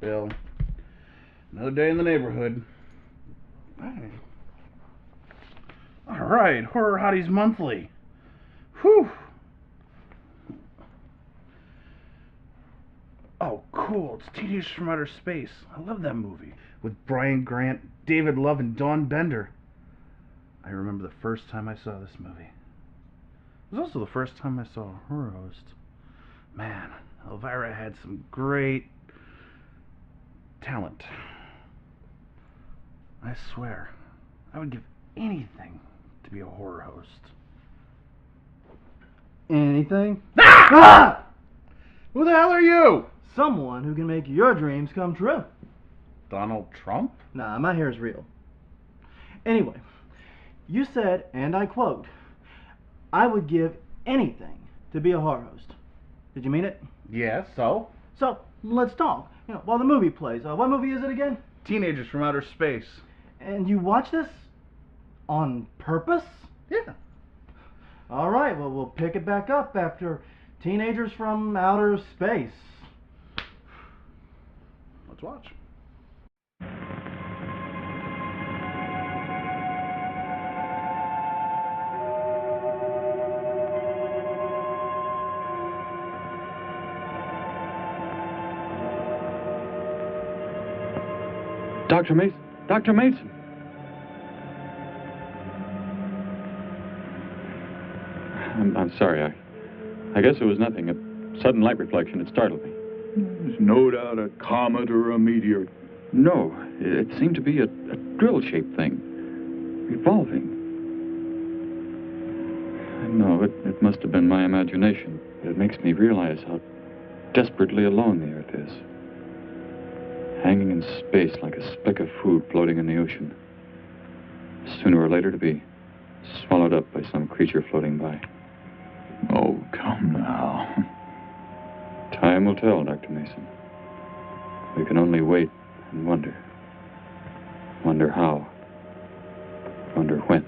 Bill. Another day in the neighborhood. All right, Horror Hotties Monthly. Whew. Oh, cool. It's Teenagers from Outer Space. I love that movie. With Brian Grant, David Love, and Dawn Bender. I remember the first time I saw this movie. It was also the first time I saw a horror host. Man, Elvira had some great talent. I swear, I would give anything to be a horror host. Anything? Ah! Who the hell are you? Someone who can make your dreams come true. Donald Trump? Nah, my hair's real. Anyway, you said, and I quote, I would give anything to be a horror host. Did you mean it? Yes, so? So, let's talk. While the movie plays. What movie is it again? Teenagers from Outer Space. And you watch this? On purpose? Yeah. All right, well, we'll pick it back up after Teenagers from Outer Space. Let's watch. Dr. Mason! Dr. Mason! I'm sorry. I guess it was nothing. A sudden light reflection. It startled me. There's no doubt a comet or a meteor. No, it seemed to be a drill-shaped thing. Revolving. No, it must have been my imagination. But it makes me realize how desperately alone the Earth is. Hanging in space like a speck of food floating in the ocean. Sooner or later to be swallowed up by some creature floating by. Oh, come now. Time will tell, Dr. Mason. We can only wait and wonder. Wonder how. Wonder when.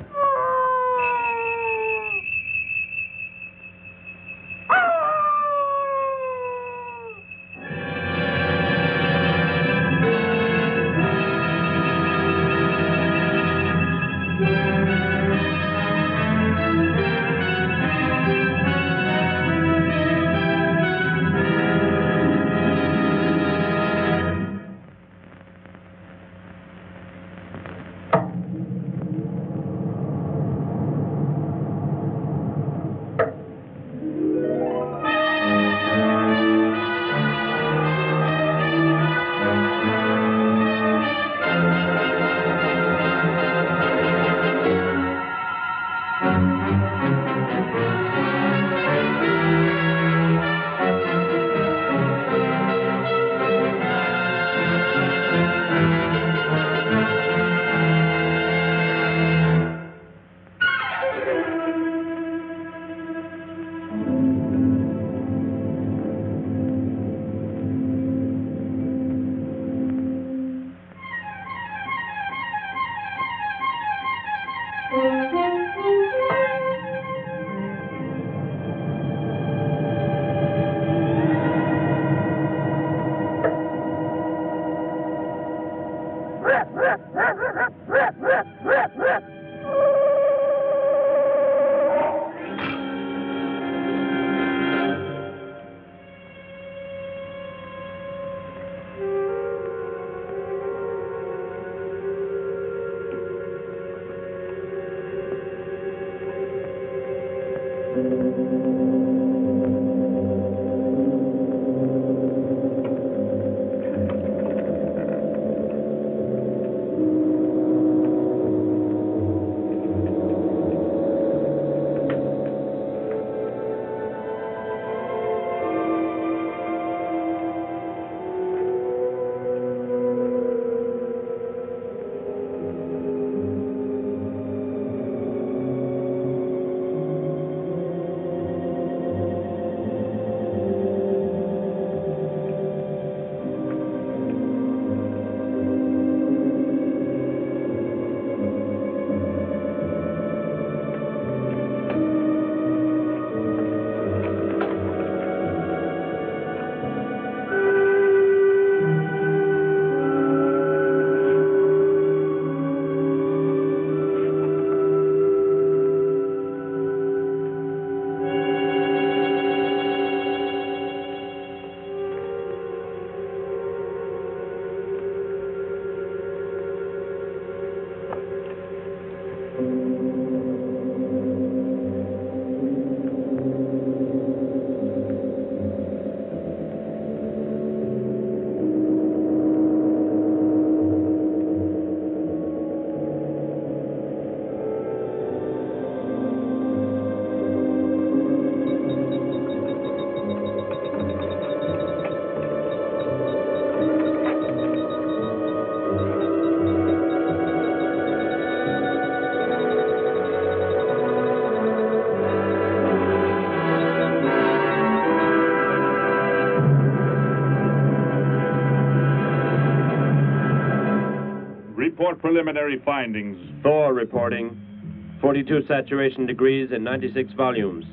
Report preliminary findings. Thor reporting. 42 saturation degrees in 96 volumes.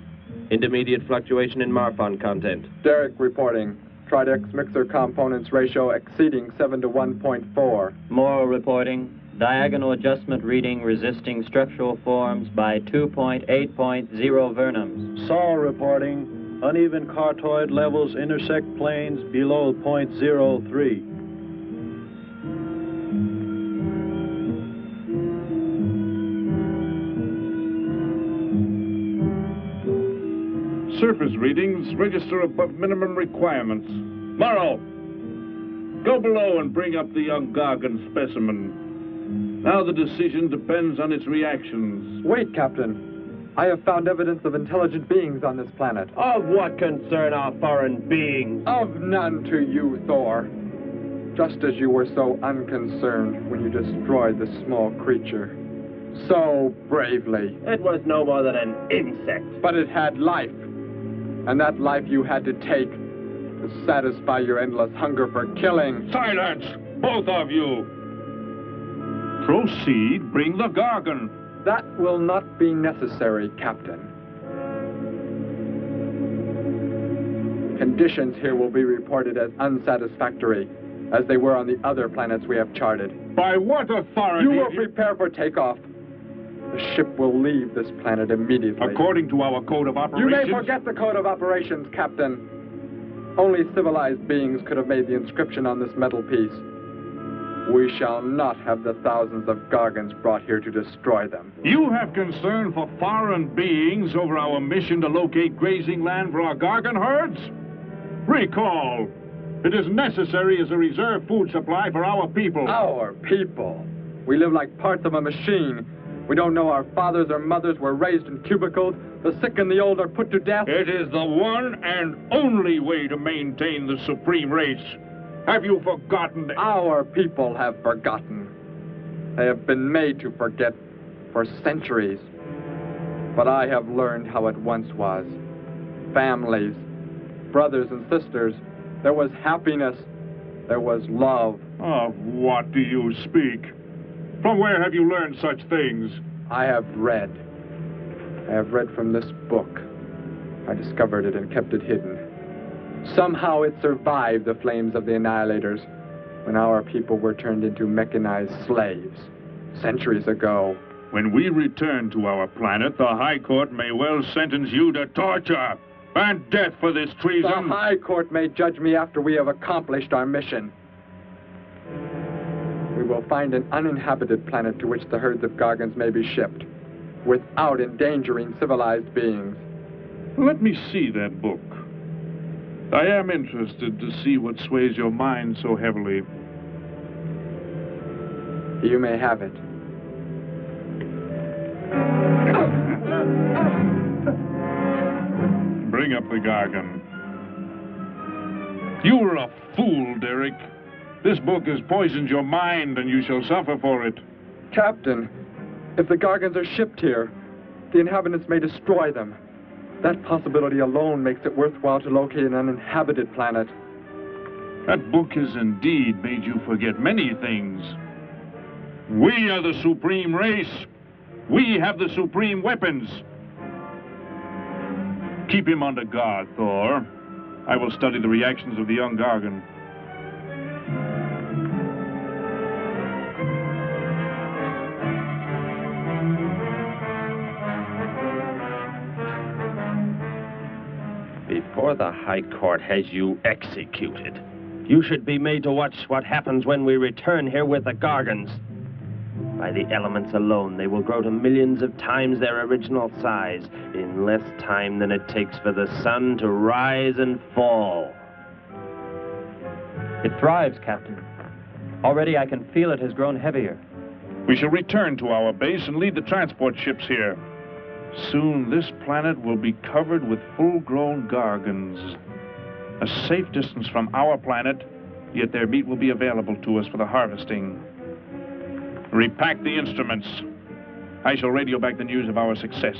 Intermediate fluctuation in Marfan content. Derek reporting. Tridex mixer components ratio exceeding 7 to 1.4. Morrow reporting. Diagonal adjustment reading resisting structural forms by 2.8.0 vernums. Saul reporting. Uneven cartoid levels intersect planes below .03. Surface readings register above minimum requirements. Morrow, go below and bring up the young Gargan specimen. Now the decision depends on its reactions. Wait, Captain. I have found evidence of intelligent beings on this planet. Of what concern are foreign beings? Of none to you, Thor. Just as you were so unconcerned when you destroyed the small creature. So bravely. It was no more than an insect. But it had life. And that life you had to take to satisfy your endless hunger for killing. Silence, both of you! Proceed, bring the Gargan. That will not be necessary, Captain. Conditions here will be reported as unsatisfactory, as they were on the other planets we have charted. By what authority? You will prepare for takeoff. The ship will leave this planet immediately. According to our code of operations... You may forget the code of operations, Captain. Only civilized beings could have made the inscription on this metal piece. We shall not have the thousands of Gargans brought here to destroy them. You have concern for foreign beings over our mission to locate grazing land for our Gargan herds? Recall, it is necessary as a reserve food supply for our people. Our people? We live like parts of a machine. We don't know our fathers or mothers were raised in cubicles. The sick and the old are put to death. It is the one and only way to maintain the supreme race. Have you forgotten? Our people have forgotten. They have been made to forget for centuries. But I have learned how it once was. Families, brothers and sisters. There was happiness. There was love. Of what do you speak? From where have you learned such things? I have read. I have read from this book. I discovered it and kept it hidden. Somehow it survived the flames of the Annihilators when our people were turned into mechanized slaves centuries ago. When we return to our planet, the High Court may well sentence you to torture and death for this treason. The High Court may judge me after we have accomplished our mission. We will find an uninhabited planet to which the herds of Gargans may be shipped, without endangering civilized beings. Let me see that book. I am interested to see what sways your mind so heavily. You may have it. Bring up the Gargan. You were a fool, Derek. This book has poisoned your mind, and you shall suffer for it. Captain, if the Gargans are shipped here, the inhabitants may destroy them. That possibility alone makes it worthwhile to locate an uninhabited planet. That book has indeed made you forget many things. We are the supreme race. We have the supreme weapons. Keep him under guard, Thor. I will study the reactions of the young Gargan. Before the High Court has you executed, you should be made to watch what happens when we return here with the Gargans. By the elements alone, they will grow to millions of times their original size in less time than it takes for the sun to rise and fall. It thrives, Captain. Already I can feel it has grown heavier. We shall return to our base and lead the transport ships here. Soon this planet will be covered with full-grown Gargans. A safe distance from our planet, yet their meat will be available to us for the harvesting. Repack the instruments. I shall radio back the news of our success.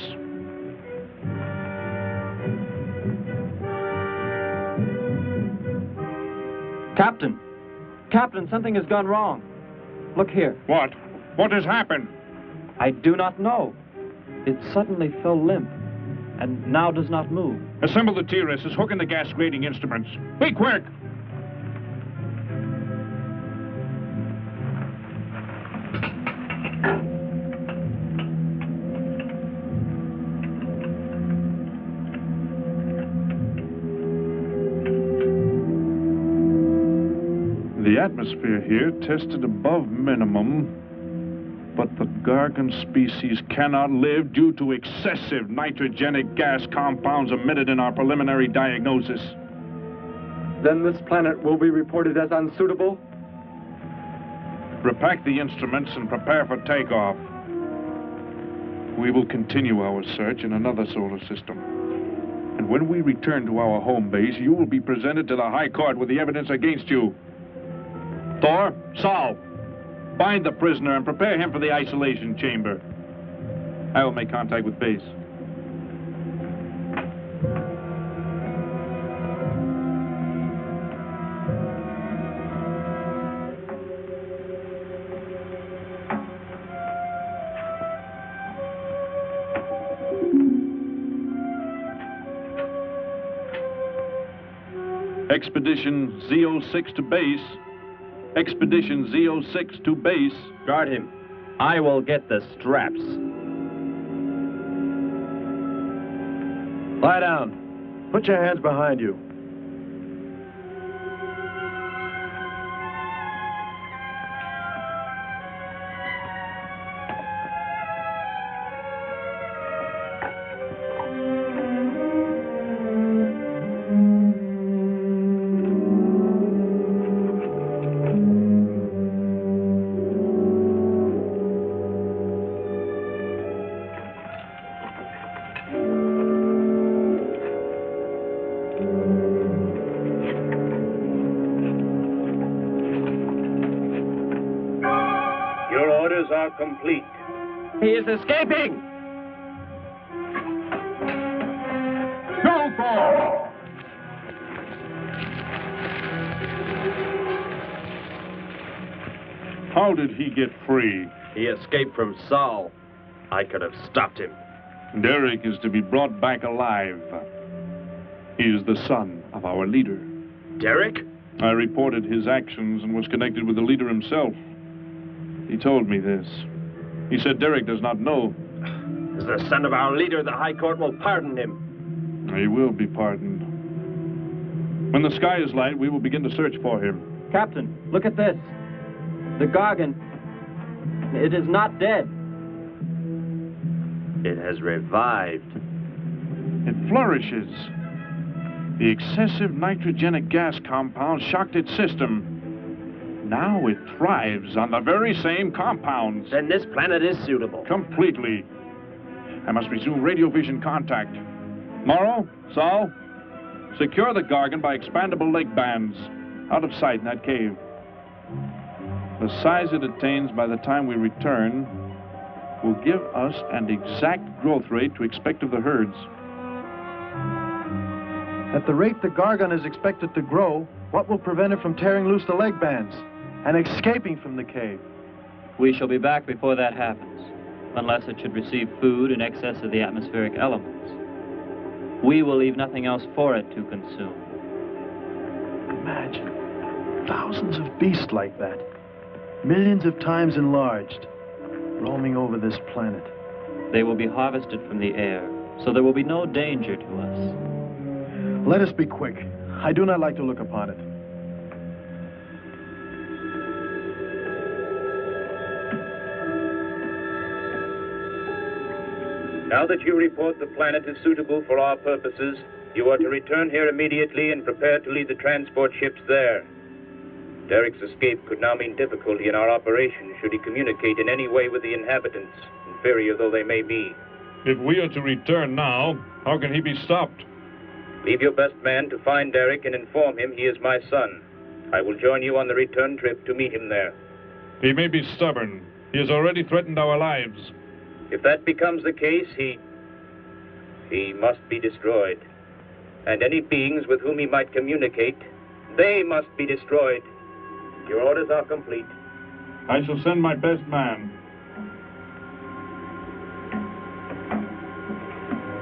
Captain! Captain, something has gone wrong. Look here. What? What has happened? I do not know. It suddenly fell limp, and now does not move. Assemble the TRSs, hook in the gas grading instruments. Be quick! The atmosphere here tested above minimum, but the Gargan species cannot live due to excessive nitrogenic gas compounds emitted in our preliminary diagnosis. Then this planet will be reported as unsuitable? Repack the instruments and prepare for takeoff. We will continue our search in another solar system. And when we return to our home base, you will be presented to the High Court with the evidence against you. Thor, Saul, bind the prisoner and prepare him for the isolation chamber. I will make contact with base. Expedition Z06 to base. Expedition Z06 to base. Guard him. I will get the straps. Lie down. Put your hands behind you. Complete. He is escaping! Go for! How did he get free? He escaped from Saul. I could have stopped him. Derek is to be brought back alive. He is the son of our leader. Derek? I reported his actions and was connected with the leader himself. He told me this. He said Derek does not know. As the son of our leader, the High Court will pardon him. He will be pardoned. When the sky is light, we will begin to search for him. Captain, look at this. The Gargan. It is not dead. It has revived. It flourishes. The excessive nitrogenic gas compound shocked its system. Now it thrives on the very same compounds. Then this planet is suitable. Completely. I must resume radio vision contact. Morrow, Saul, secure the Gargan by expandable leg bands. Out of sight in that cave. The size it attains by the time we return will give us an exact growth rate to expect of the herds. At the rate the Gargan is expected to grow, what will prevent it from tearing loose the leg bands and escaping from the cave? We shall be back before that happens, unless it should receive food in excess of the atmospheric elements. We will leave nothing else for it to consume. Imagine thousands of beasts like that, millions of times enlarged, roaming over this planet. They will be harvested from the air, so there will be no danger to us. Let us be quick. I do not like to look upon it. Now that you report the planet is suitable for our purposes, you are to return here immediately and prepare to lead the transport ships there. Derek's escape could now mean difficulty in our operation should he communicate in any way with the inhabitants, inferior though they may be. If we are to return now, how can he be stopped? Leave your best man to find Derek and inform him he is my son. I will join you on the return trip to meet him there. He may be stubborn. He has already threatened our lives. If that becomes the case, he must be destroyed. And any beings with whom he might communicate, they must be destroyed. Your orders are complete. I shall send my best man.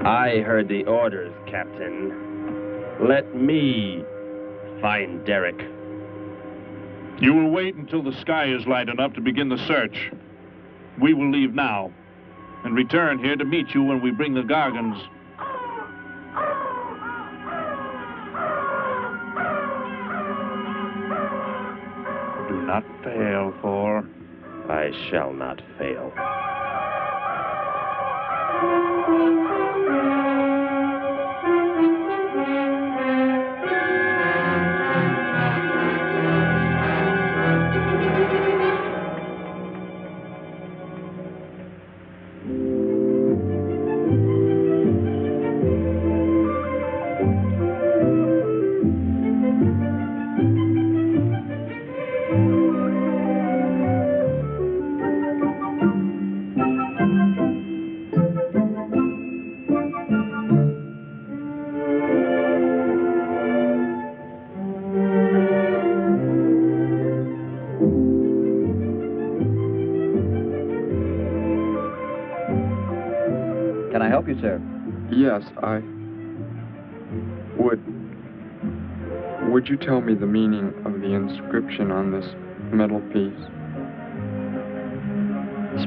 I heard the orders, Captain. Let me find Derek. You will wait until the sky is light enough to begin the search. We will leave now and return here to meet you when we bring the Gargans. Do not fail, Thor. I shall not fail. Can I help you, sir? Yes, Would you tell me the meaning of the inscription on this metal piece?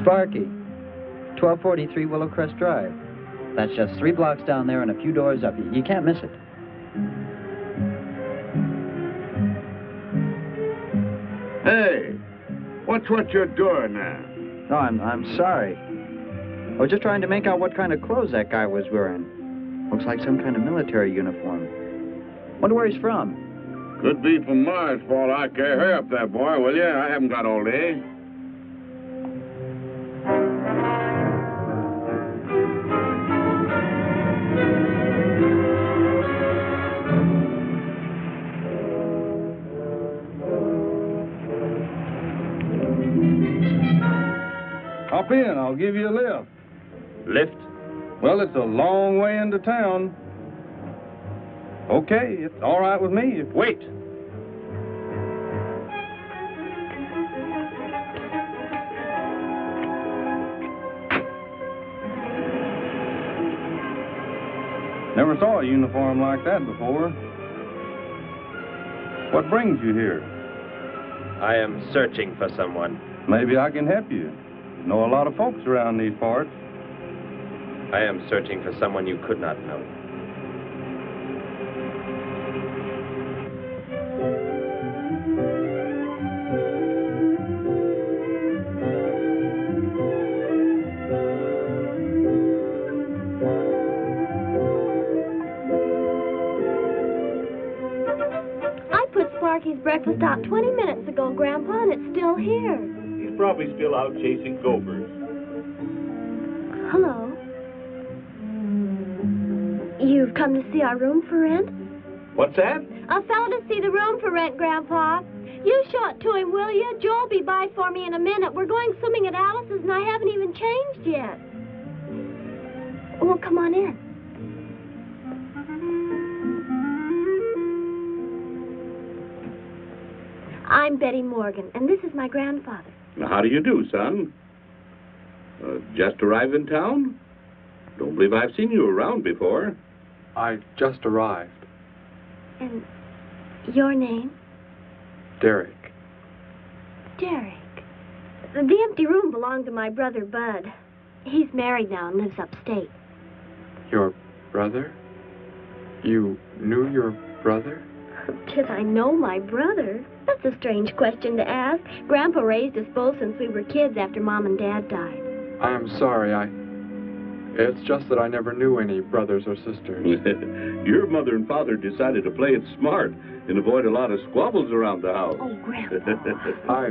Sparky, 1243 Willow Crest Drive. That's just 3 blocks down there and a few doors up. You can't miss it. Hey, what's what you're doing now? No, I'm sorry. I was just trying to make out what kind of clothes that guy was wearing. Looks like some kind of military uniform. Wonder where he's from. Could be from Mars, for all I care. Hurry up there, boy, will you? I haven't got all day. Hop in, I'll give you a lift. Lift? Well, it's a long way into town. Okay, it's all right with me. Wait. Never saw a uniform like that before. What brings you here? I am searching for someone. Maybe I can help you. Know a lot of folks around these parts. I am searching for someone you could not know. Sparky's breakfast out 20 minutes ago, Grandpa, and it's still here. He's probably still out chasing gophers. Hello. You've come to see our room for rent? What's that? A fellow to see the room for rent, Grandpa. You show it to him, will you? Joe'll be by for me in a minute. We're going swimming at Alice's, and I haven't even changed yet. Well, come on in. I'm Betty Morgan, and this is my grandfather. How do you do, son? Just arrived in town? Don't believe I've seen you around before. I just arrived. And your name? Derek. Derek. The empty room belonged to my brother, Bud. He's married now and lives upstate. Your brother? You knew your brother? Did I know my brother? That's a strange question to ask. Grandpa raised us both since we were kids after Mom and Dad died. I'm sorry, It's just that I never knew any brothers or sisters. Your mother and father decided to play it smart and avoid a lot of squabbles around the house. Oh, Grandpa. I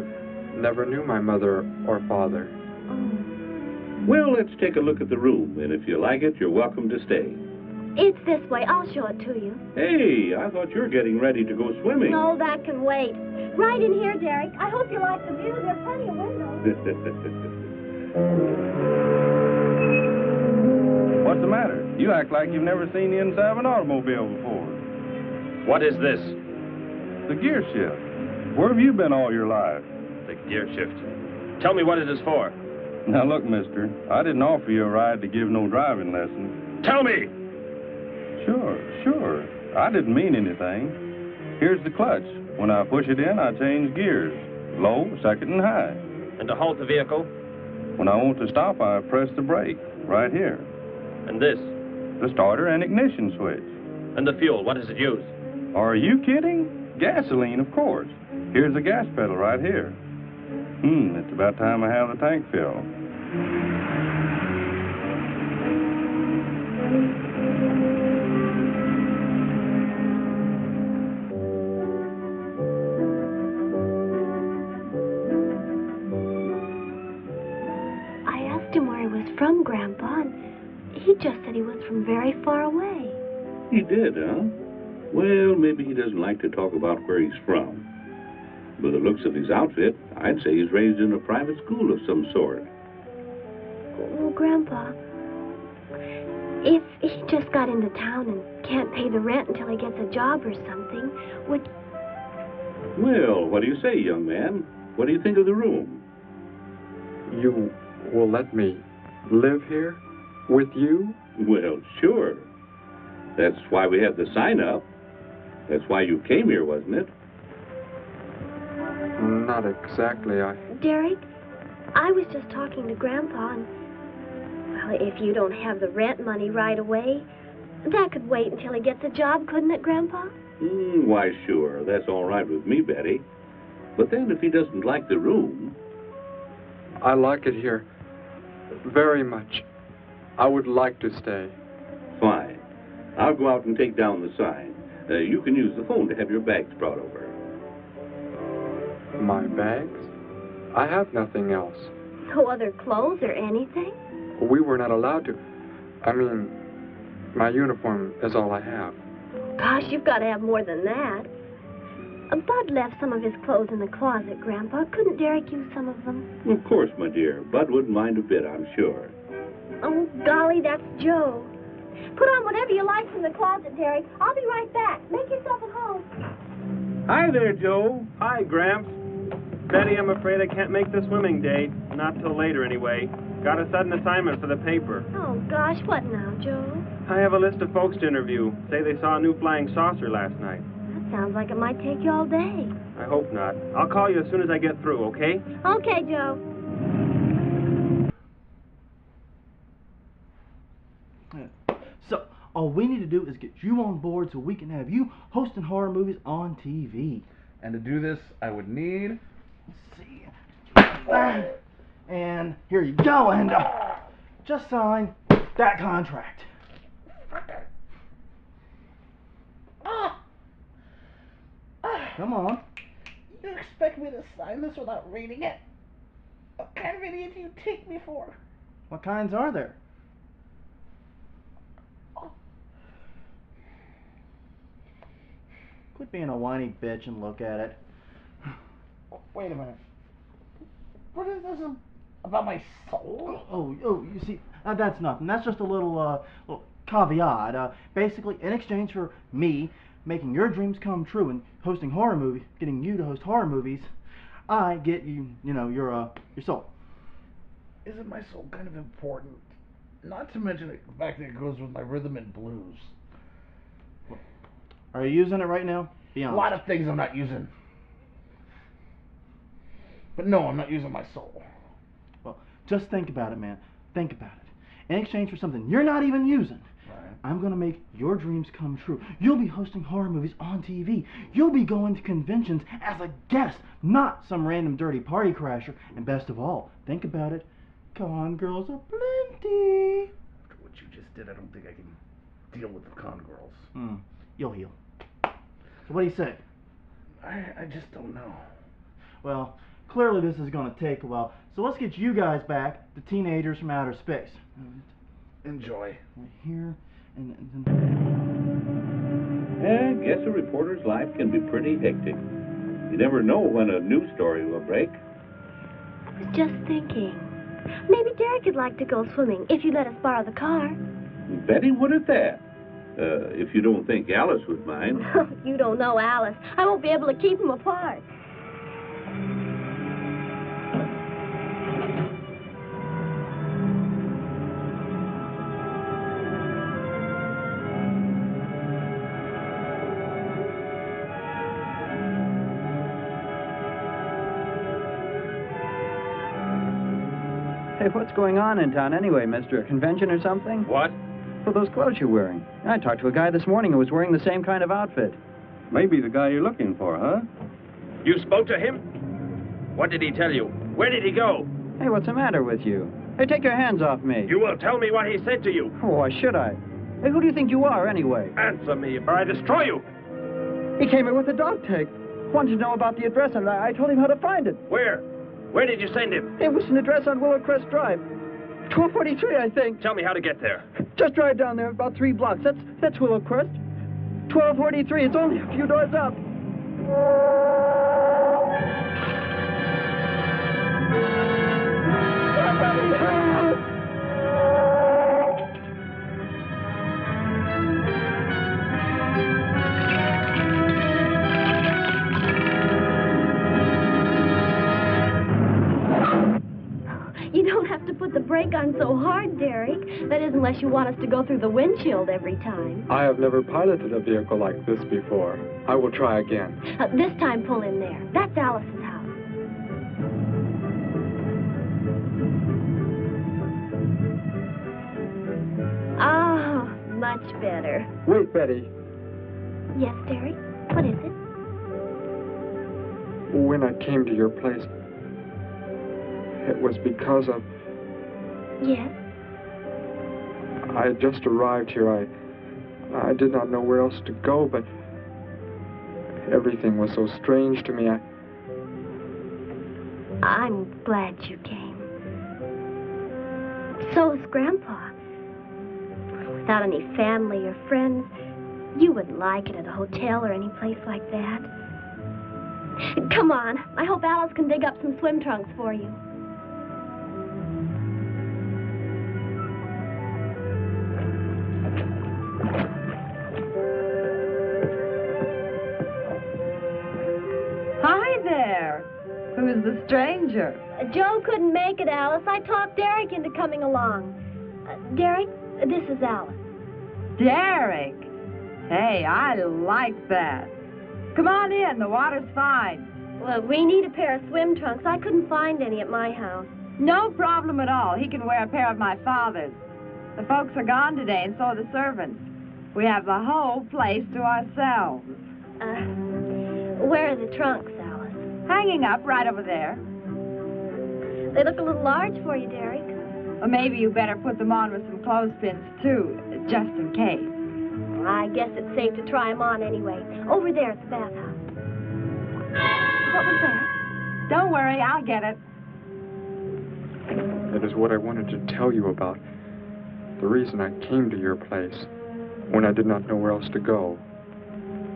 never knew my mother or father. Oh. Well, let's take a look at the room, and if you like it, you're welcome to stay. It's this way. I'll show it to you. Hey, I thought you were getting ready to go swimming. No, that can wait. Right in here, Derek. I hope you like the view. There are plenty of windows. What's the matter? You act like you've never seen the inside of an automobile before. What is this? The gear shift. Where have you been all your life? The gear shift. Tell me what it is for. Now look, mister, I didn't offer you a ride to give no driving lessons. Tell me! Sure. I didn't mean anything. Here's the clutch. When I push it in, I change gears. Low, second, and high. And to halt the vehicle? When I want to stop, I press the brake, right here. And this? The starter and ignition switch. And the fuel, what does it use? Are you kidding? Gasoline, of course. Here's the gas pedal right here. It's about time I have the tank filled. I asked him where he was from, Grandpa, and he just said he was from very far away. He did, huh? Well, maybe he doesn't like to talk about where he's from. By the looks of his outfit, I'd say he's raised in a private school of some sort. Well, Grandpa, if he just got into town and can't pay the rent until he gets a job or something, would... Well, what do you say, young man? What do you think of the room? You will let me live here with you? Well, sure. That's why we had the sign up. That's why you came here, wasn't it? Not exactly, Derek, I was just talking to Grandpa, and... Well, if you don't have the rent money right away, that could wait until he gets a job, couldn't it, Grandpa? Why, sure. That's all right with me, Betty. But then if he doesn't like the room... I like it here very much. I would like to stay. Fine. I'll go out and take down the sign. You can use the phone to have your bags brought over. My bags? I have nothing else. No other clothes or anything? We were not allowed to. I mean, my uniform is all I have. Gosh, you've got to have more than that. Bud left some of his clothes in the closet, Grandpa. Couldn't Derek use some of them? Of course, my dear. Bud wouldn't mind a bit, I'm sure. Oh, golly, that's Joe. Put on whatever you like from the closet, Derek. I'll be right back. Make yourself at home. Hi there, Joe. Hi, Gramps. Betty, I'm afraid I can't make the swimming date. Not till later, anyway. Got a sudden assignment for the paper. Oh, gosh, what now, Joe? I have a list of folks to interview. Say they saw a new flying saucer last night. That sounds like it might take you all day. I hope not. I'll call you as soon as I get through, okay? Okay, Joe. So, all we need to do is get you on board so we can have you hosting horror movies on TV. And to do this, I would need... Let's see. And here you go, and just sign that contract. Come on. You expect me to sign this without reading it? What kind of idiot do you take me for? What kinds are there? Quit being a whiny bitch and look at it. Wait a minute. What is this about my soul? Oh, you see, that's nothing. That's just a little caveat. Basically, in exchange for me making your dreams come true and hosting horror movies, getting you to host horror movies, I get you, your soul. Isn't my soul kind of important? Not to mention the fact that it goes with my rhythm and blues. Are you using it right now? Be honest. A lot of things I'm not using. But no, I'm not using my soul. Well, just think about it, man. Think about it. In exchange for something you're not even using, right, I'm going to make your dreams come true. You'll be hosting horror movies on TV. You'll be going to conventions as a guest, not some random dirty party crasher. And best of all, think about it. Con girls are plenty. After what you just did, I don't think I can deal with the con girls. You'll heal. So what do you say? I just don't know. Well, clearly this is going to take a while. So let's get you guys back, the teenagers from outer space. Enjoy. Right here, and I guess a reporter's life can be pretty hectic. You never know when a news story will break. I was just thinking. Maybe Derek would like to go swimming if you let us borrow the car. Betty would at that. If you don't think Alice would mind. You don't know Alice. I won't be able to keep them apart. Hey, what's going on in town anyway, mister? A convention or something? What? For those clothes you're wearing. I talked to a guy this morning who was wearing the same kind of outfit. Maybe the guy you're looking for, huh? You spoke to him? What did he tell you? Where did he go? Hey, what's the matter with you? Hey, take your hands off me. You will tell me what he said to you. Oh, why should I? Hey, who do you think you are, anyway? Answer me, or I destroy you. He came in with a dog tag. Wanted to know about the address, and I told him how to find it. Where? Where did you send him? It was an address on Willow Crest Drive. 1243, I think. Tell me how to get there. Just drive down there about 3 blocks. That's Willow Crest. 1243. It's only a few doors up. You don't have to put the brake on so hard, Derek. That is, unless you want us to go through the windshield every time. I have never piloted a vehicle like this before. I will try again. This time, pull in there. That's Alice's house. Oh, much better. Wait, Betty. Yes, Derek? What is it? When I came to your place, it was because of... Yes? I had just arrived here. I did not know where else to go, but everything was so strange to me. I'm glad you came. So is Grandpa. Without any family or friends, you wouldn't like it at a hotel or any place like that. Come on. I hope Alice can dig up some swim trunks for you. Hi there. Who's the stranger? Joe couldn't make it, Alice. I talked Derek into coming along. Derek, this is Alice. Derek. Hey, I like that. Come on in. The water's fine. Well, we need a pair of swim trunks. I couldn't find any at my house. No problem at all. He can wear a pair of my father's. The folks are gone today, and so are the servants. We have the whole place to ourselves. Where are the trunks, Alice? Hanging up right over there. They look a little large for you, Derek. Or maybe you better put them on with some clothespins, too, just in case. Well, I guess it's safe to try them on anyway. Over there at the bathhouse. What was that? Don't worry, I'll get it. That is what I wanted to tell you about. The reason I came to your place when I did not know where else to go.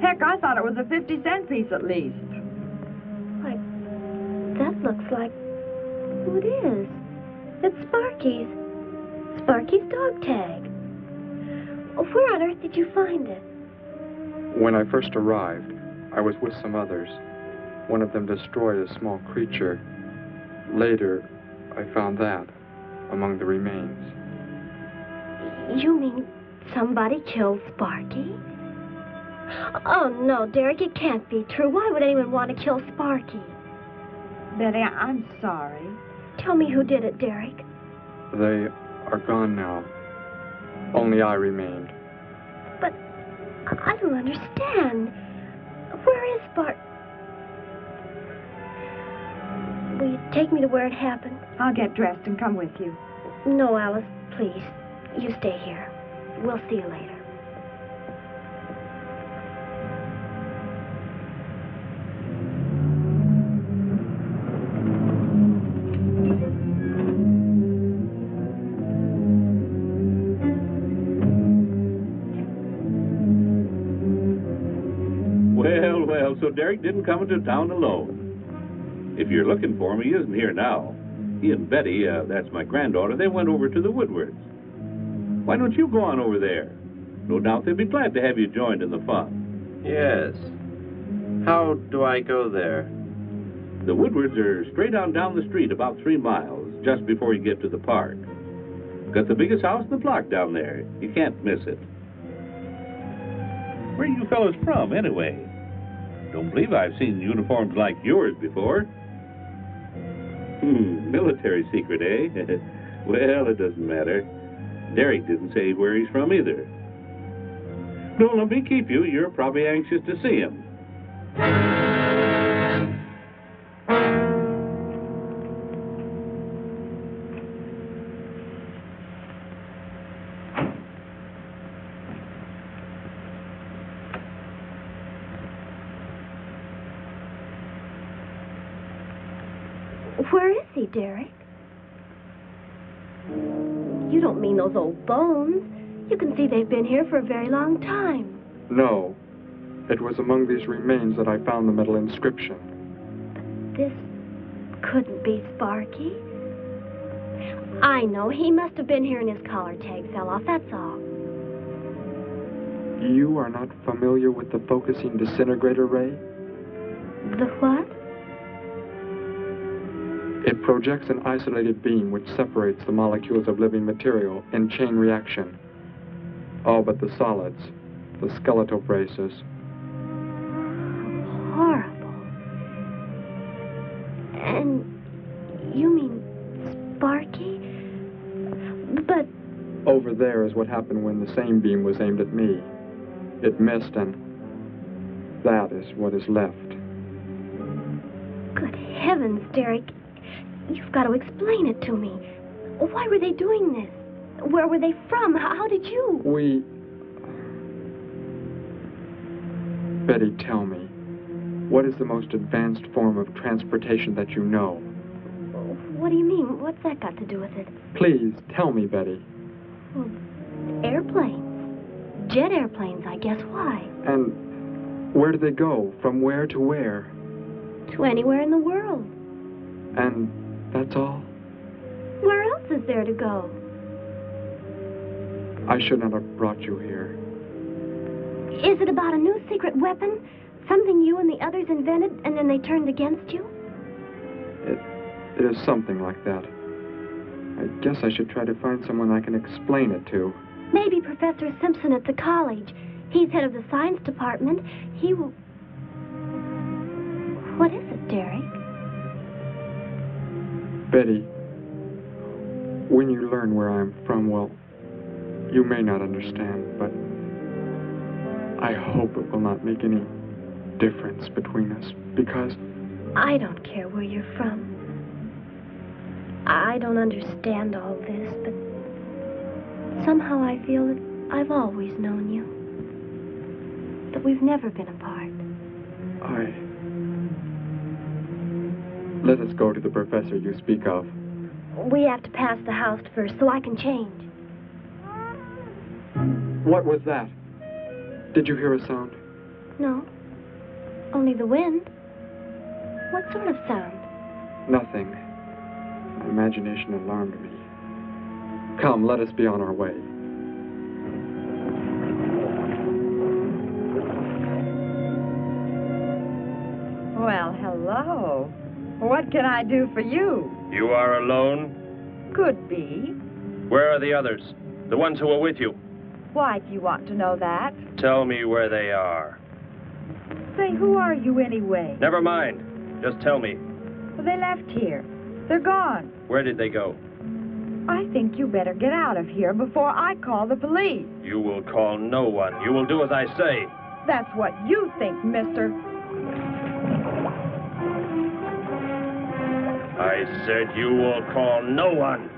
Heck, I thought it was a 50-cent piece at least. Why, that looks like... Who it is? It's Sparky's. Sparky's dog tag. Where on earth did you find it? When I first arrived, I was with some others. One of them destroyed a small creature. Later, I found that among the remains. You mean somebody killed Sparky? Oh, no, Derek, it can't be true. Why would anyone want to kill Sparky? Betty, I'm sorry. Tell me who did it, Derek. They are gone now. Only I remained. But I don't understand. Where is Sparky? Will you take me to where it happened? I'll get dressed and come with you. No, Alice, please. You stay here. We'll see you later. Well, so Derek didn't come into town alone. If you're looking for him, he isn't here now. He and Betty, that's my granddaughter, they went over to the Woodwards. Why don't you go on over there? No doubt they'd be glad to have you joined in the fun. Yes. How do I go there? The Woodwards are straight on down the street about 3 miles, just before you get to the park. Got the biggest house in the block down there. You can't miss it. Where are you fellas from, anyway? Don't believe I've seen uniforms like yours before. Military secret, eh? Well, it doesn't matter. Derek didn't say where he's from either. Don't let me keep you. You're probably anxious to see him. Where is he, Derek? You don't mean those old bones. You can see they've been here for a very long time. No. It was among these remains that I found the metal inscription. This couldn't be Sparky. I know. He must have been here and his collar tag fell off, that's all. You are not familiar with the focusing disintegrator ray? The what? It projects an isolated beam which separates the molecules of living material in chain reaction. All but the solids, the skeletal braces. Horrible. And you mean Sparky? But... Over there is what happened when the same beam was aimed at me. It missed, and that is what is left. Good heavens, Derek. You've got to explain it to me. Why were they doing this? Where were they from? How did you... Betty, tell me, what is the most advanced form of transportation that you know? What do you mean? What's that got to do with it? Please, tell me, Betty. Well, airplanes. Jet airplanes, I guess. Why? And where do they go? From where to where? To anywhere in the world. And that's all? Where else is there to go? I should not have brought you here. Is it about a new secret weapon? Something you and the others invented and then they turned against you? It is something like that. I guess I should try to find someone I can explain it to. Maybe Professor Simpson at the college. He's head of the science department. He will... What is it, Derek? Betty, when you learn where I'm from, well, you may not understand, but I hope it will not make any difference between us, because... I don't care where you're from. I don't understand all this, but somehow I feel that I've always known you. That we've never been apart. Let us go to the professor you speak of. We have to pass the house first so I can change. What was that? Did you hear a sound? No. Only the wind. What sort of sound? Nothing. My imagination alarmed me. Come, let us be on our way. Well, hello. What can I do for you? You are alone? Could be. Where are the others? The ones who were with you? Why do you want to know that? Tell me where they are. Say, who are you anyway? Never mind. Just tell me. Well, they left here. They're gone. Where did they go? I think you better get out of here before I call the police. You will call no one. You will do as I say. That's what you think, mister. I said you will call no one.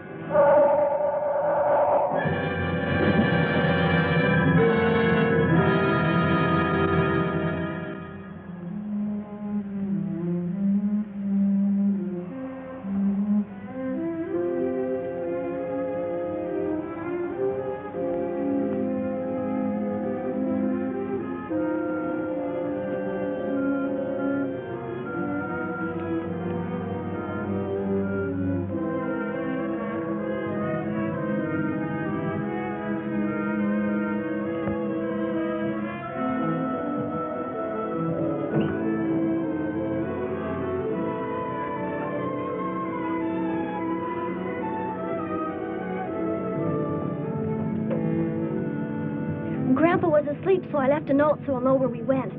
Grandpa was asleep, so I left a note so I'll know where we went.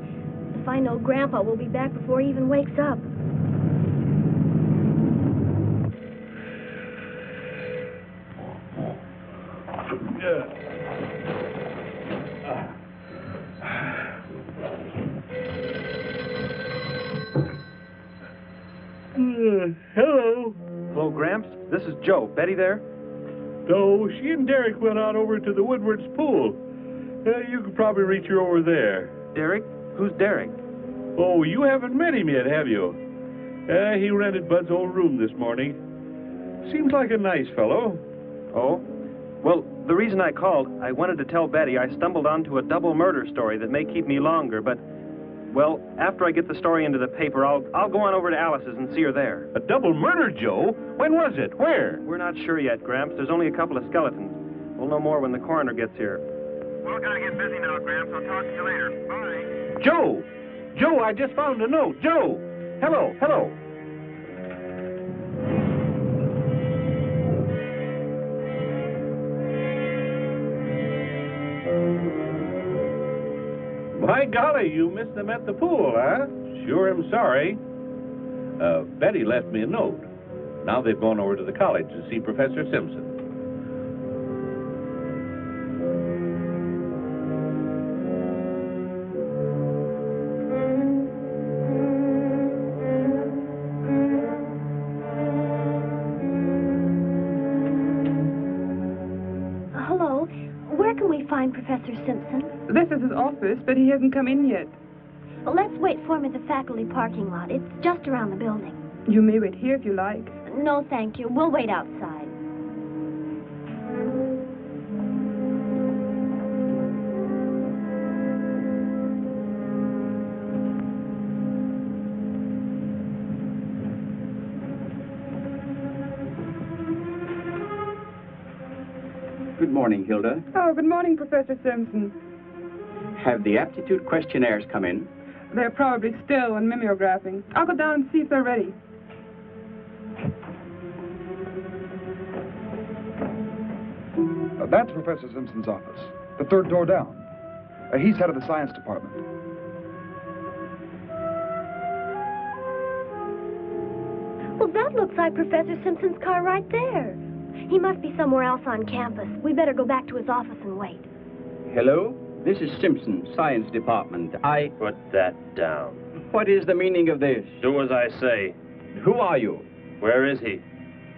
If I know Grandpa will be back before he even wakes up. Hello. Hello, Gramps. This is Joe. Betty there? No, she and Derek went out over to the Woodward's pool. You could probably reach her over there. Derek? Who's Derek? Oh, you haven't met him yet, have you? He rented Bud's old room this morning. Seems like a nice fellow. Oh? Well, the reason I called, I wanted to tell Betty I stumbled onto a double murder story that may keep me longer, but, well, after I get the story into the paper, I'll go on over to Alice's and see her there. A double murder, Joe? When was it? Where? We're not sure yet, Gramps. There's only a couple of skeletons. We'll know more when the coroner gets here. Well, gotta get busy now, Gramps. I'll talk to you later. Bye. Joe! Joe, I just found a note. Joe! Hello, hello. My golly, you missed them at the pool, huh? Sure am sorry. Betty left me a note. Now they've gone over to the college to see Professor Simpson. Hello. Where can we find Professor Simpson? This is his office, but he hasn't come in yet. Well, let's wait for him at the faculty parking lot. It's just around the building. You may wait here if you like. No, thank you. We'll wait outside. Good morning, Hilda. Oh, good morning, Professor Simpson. Have the aptitude questionnaires come in? They're probably still in mimeographing. I'll go down and see if they're ready. That's Professor Simpson's office, the third door down. He's head of the science department. Well, that looks like Professor Simpson's car right there. He must be somewhere else on campus. We better go back to his office and wait. Hello? This is Simpson, science department. Put that down. What is the meaning of this? Do as I say. Who are you? Where is he?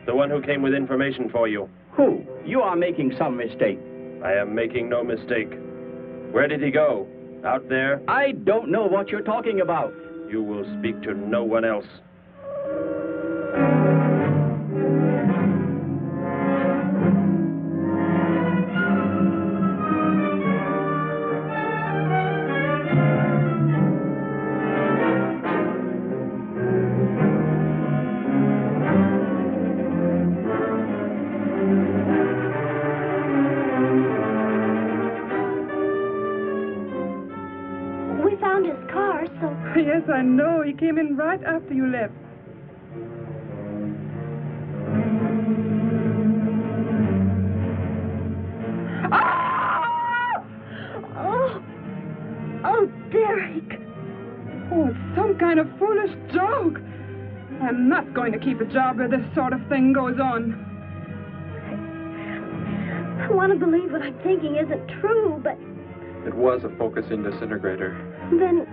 The one who came with information for you. Who? You are making some mistake. I am making no mistake. Where did he go? Out there? I don't know what you're talking about. You will speak to no one else. Yes, I know. He came in right after you left. Ah! Oh, Derek. Oh, it's some kind of foolish joke. I'm not going to keep a job where this sort of thing goes on. I want to believe what I'm thinking isn't true, but... It was a focusing disintegrator. Then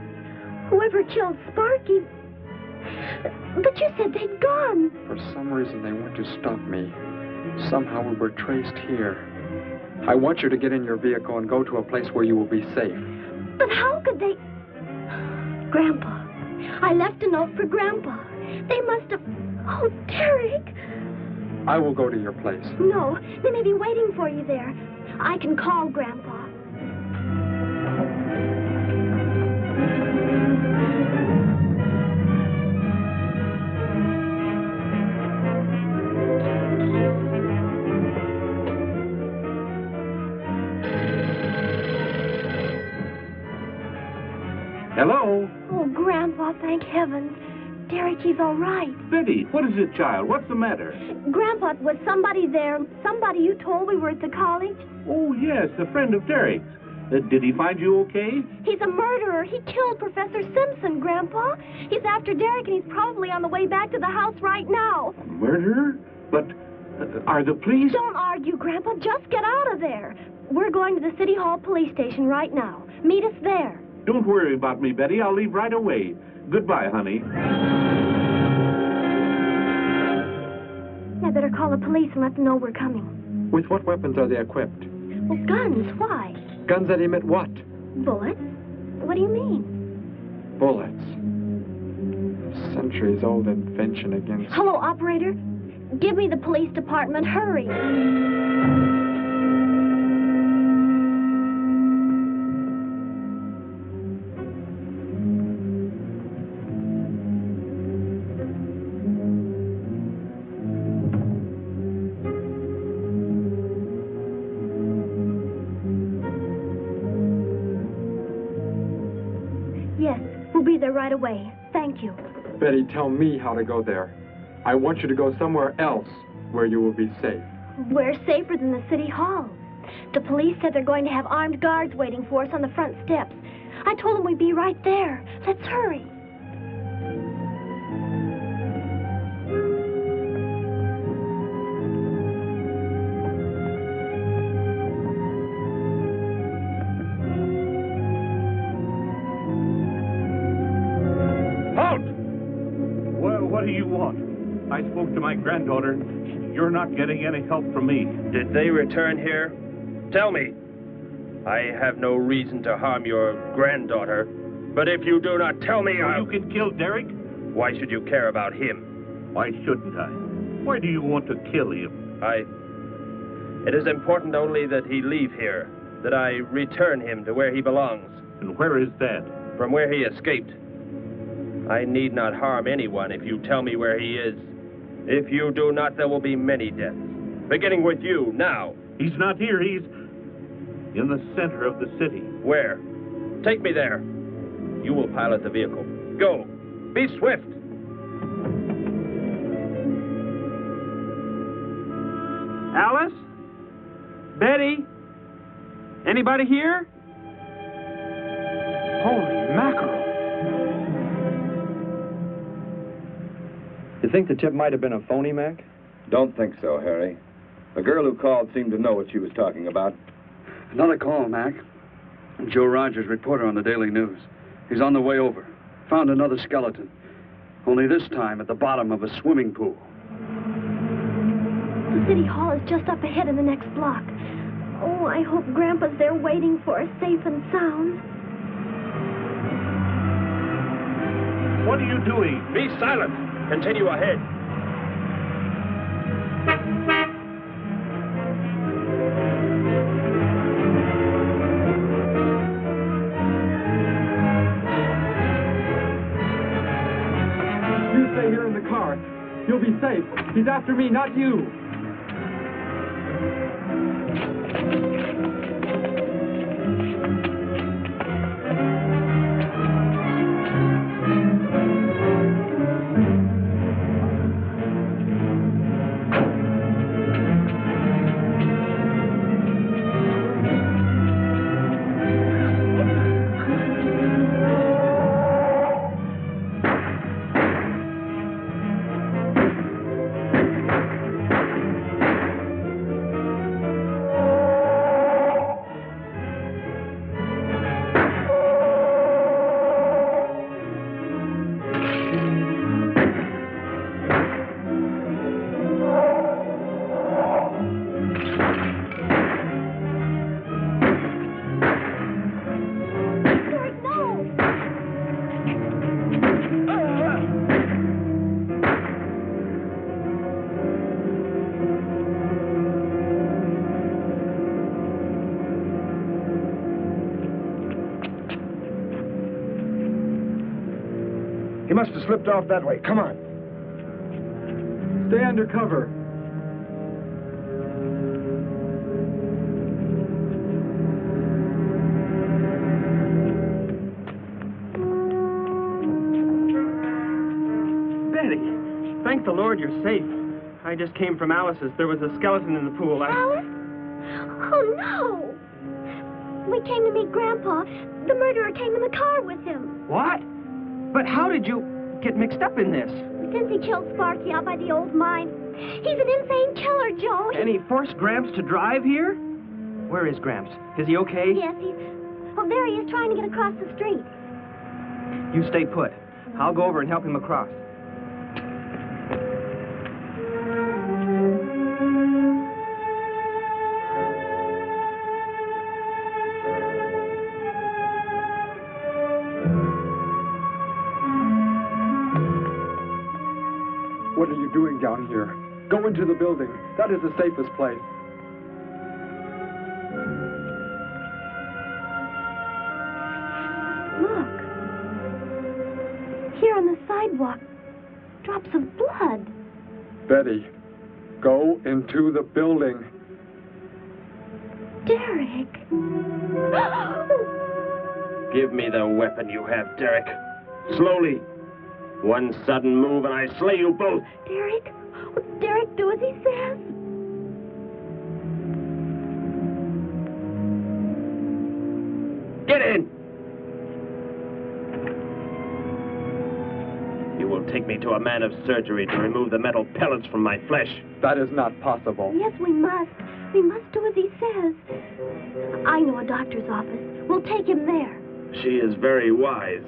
whoever killed Sparky... But you said they'd gone. For some reason, they want to stop me. Somehow we were traced here. I want you to get in your vehicle and go to a place where you will be safe. But how could they... Grandpa. I left a note for Grandpa. They must have... Oh, Derek. I will go to your place. No, they may be waiting for you there. I can call Grandpa. Hello? Oh, Grandpa, thank heavens. Derek, he's all right. Betty, what is it, child? What's the matter? Grandpa, was somebody there? Somebody you told we were at the college? Oh, yes, a friend of Derek's. Did he find you okay? He's a murderer. He killed Professor Simpson, Grandpa. He's after Derek, and he's probably on the way back to the house right now. A murderer? But Are the police? Don't argue, Grandpa. Just get out of there. We're going to the City Hall police station right now. Meet us there. Don't worry about me, Betty. I'll leave right away. Goodbye, honey. I better call the police and let them know we're coming. With what weapons are they equipped? Well, guns. Why? Guns that emit what? Bullets? What do you mean? Bullets. Centuries-old invention against... Hello, operator. Give me the police department. Hurry. Yes, we'll be there right away. Thank you. Betty, tell me how to go there. I want you to go somewhere else where you will be safe. We're safer than the City Hall. The police said they're going to have armed guards waiting for us on the front steps. I told them we'd be right there. Let's hurry. What do you want? I spoke to my granddaughter. You're not getting any help from me. Did they return here? Tell me. I have no reason to harm your granddaughter, but if you do not tell me, You can kill Derek? Why should you care about him? Why shouldn't I? Why do you want to kill him? It is important only that he leave here, that I return him to where he belongs. And where is that? From where he escaped. I need not harm anyone if you tell me where he is. If you do not, there will be many deaths. Beginning with you, now. He's not here. He's in the center of the city. Where? Take me there. You will pilot the vehicle. Go. Be swift. Alice? Betty? Anybody here? Holy mackerel. You think the tip might have been a phony, Mac? Don't think so, Harry. The girl who called seemed to know what she was talking about. Another call, Mac. Joe Rogers, reporter on the Daily News. He's on the way over. Found another skeleton. Only this time at the bottom of a swimming pool. The City Hall is just up ahead in the next block. Oh, I hope Grandpa's there waiting for us safe and sound. What are you doing? Be silent. Continue ahead. You stay here in the car. You'll be safe. He's after me, not you. He must have slipped off that way. Come on. Stay under cover. Betty, thank the Lord you're safe. I just came from Alice's. There was a skeleton in the pool. Alice? Oh, no. We came to meet Grandpa. The murderer came in the car with him. What? But how did you get mixed up in this? since he killed Sparky out by the old mine. He's an insane killer, Joe. And he forced Gramps to drive here? Where is Gramps? Is he okay? Yes, he's... Oh, there he is, trying to get across the street. You stay put. I'll go over and help him across. What are you doing down here? Go into the building. That is the safest place. Look. Here on the sidewalk. Drops of blood. Betty, go into the building. Derek. Give me the weapon you have, Derek. Slowly. One sudden move and I slay you both. Derek? Will Derek do as he says? Get in! You will take me to a man of surgery to remove the metal pellets from my flesh. That is not possible. Yes, we must. We must do as he says. I know a doctor's office. We'll take him there. She is very wise.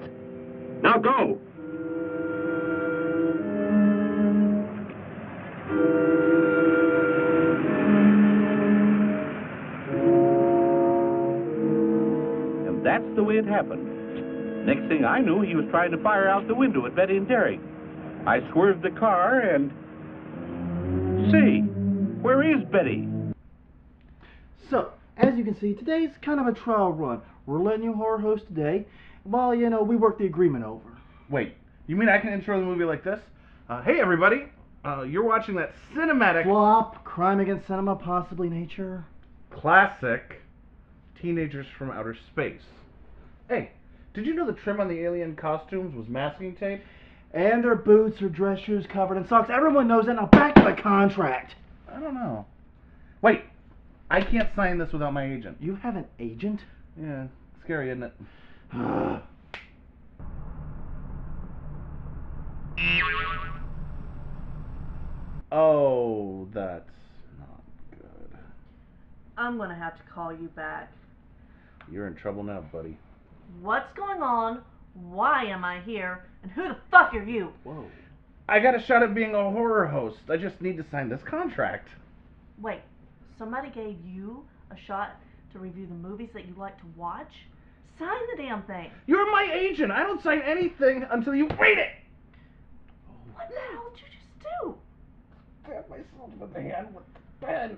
Now go! And that's the way it happened. Next thing I knew, he was trying to fire out the window at Betty and Derek. I swerved the car and... Say, where is Betty? So, as you can see, today's kind of a trial run. We're letting you horror host today, while, you know, we work the agreement over. Wait, you mean I can intro the movie like this? Hey everybody, you're watching that cinematic... Flop, crime against cinema, possibly nature. Classic Teenagers from Outer Space. Hey, did you know the trim on the alien costumes was masking tape? And their boots or dress shoes covered in socks. Everyone knows that. Now back to the contract. I don't know. Wait, I can't sign this without my agent. You have an agent? Yeah, scary, isn't it? Oh, that's not good. I'm gonna have to call you back. You're in trouble now, buddy. What's going on? Why am I here? And who the fuck are you? Whoa. I got a shot at being a horror host. I just need to sign this contract. Wait, somebody gave you a shot to review the movies that you like to watch? Sign the damn thing. You're my agent. I don't sign anything until you read it. What the hell did you just do? Stab myself in the hand with the pen.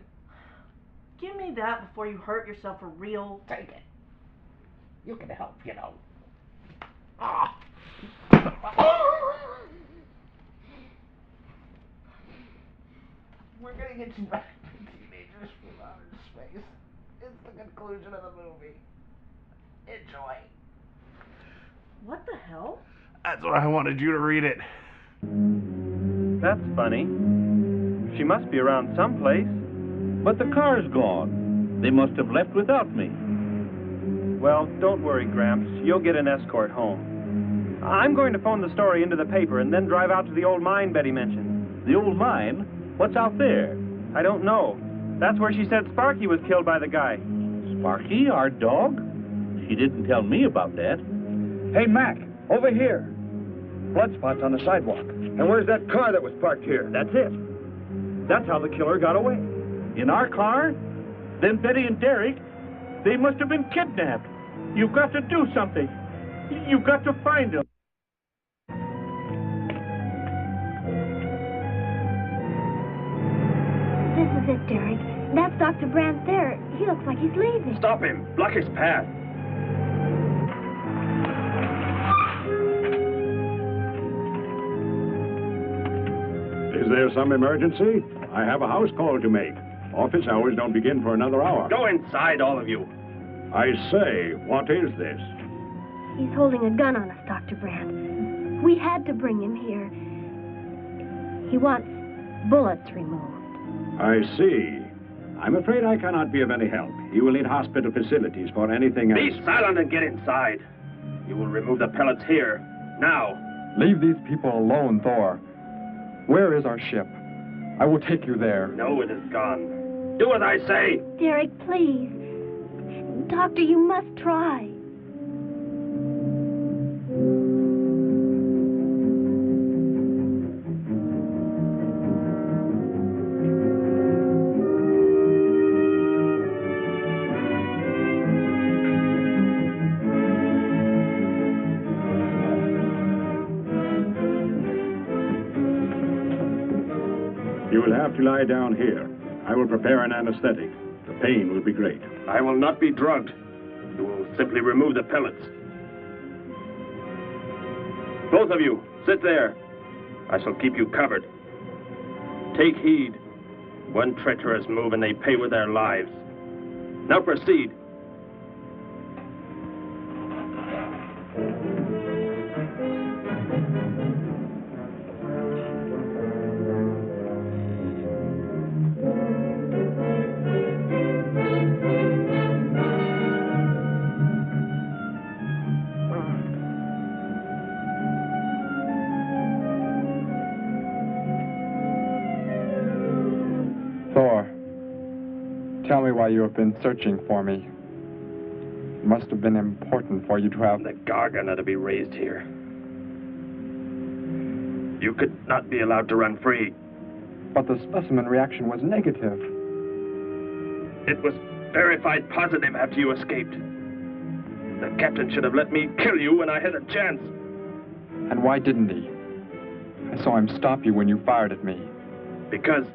Give me that before you hurt yourself for real. Take it. You can help, you know. Ah. We're gonna get you back to Teenagers from Outer Space. It's the conclusion of the movie. Enjoy. What the hell? That's why I wanted you to read it. That's funny. She must be around someplace. But the car's gone. They must have left without me. Well, don't worry, Gramps. You'll get an escort home. I'm going to phone the story into the paper and then drive out to the old mine Betty mentioned. The old mine? What's out there? I don't know. That's where she said Sparky was killed by the guy. Sparky, our dog? She didn't tell me about that. Hey, Mac, over here. Blood spots on the sidewalk. And where's that car that was parked here? That's it. That's how the killer got away. In our car? Then Betty and Derek, they must have been kidnapped. You've got to do something. You've got to find them. This is it, Derek. That's Dr. Brandt there. He looks like he's leaving. Stop him! Block his path! Is there some emergency? I have a house call to make. Office hours don't begin for another hour. Go inside, all of you. I say, what is this? He's holding a gun on us, Dr. Brandt. We had to bring him here. He wants bullets removed. I see. I'm afraid I cannot be of any help. You will need hospital facilities for anything else. Be silent and get inside. You will remove the pellets here, now. Leave these people alone, Thor. Where is our ship? I will take you there. No, it is gone. Do as I say. Derek, please. Doctor, you must try. You will have to lie down here. I will prepare an anesthetic. The pain will be great. I will not be drugged. You will simply remove the pellets. Both of you, sit there. I shall keep you covered. Take heed. One treacherous move and they pay with their lives. Now proceed. Thor, tell me why you have been searching for me. It must have been important for you to have... The Gargant are to be raised here. You could not be allowed to run free. But the specimen reaction was negative. It was verified positive after you escaped. The captain should have let me kill you when I had a chance. And why didn't he? I saw him stop you when you fired at me. Because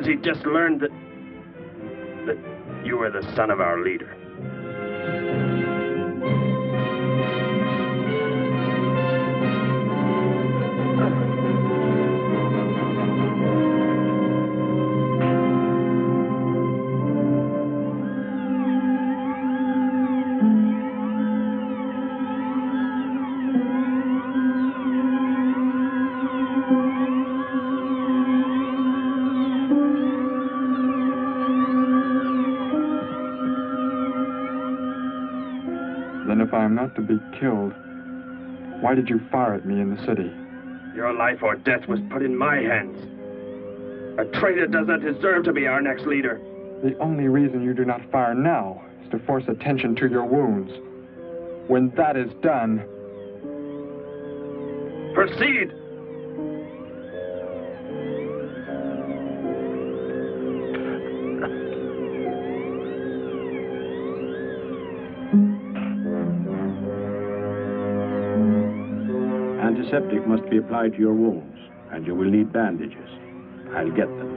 he just learned that you were the son of our leader. Then if I am not to be killed, why did you fire at me in the city? Your life or death was put in my hands. A traitor does not deserve to be our next leader. The only reason you do not fire now is to force attention to your wounds. When that is done... Proceed! Antiseptic must be applied to your wounds, and you will need bandages. I'll get them.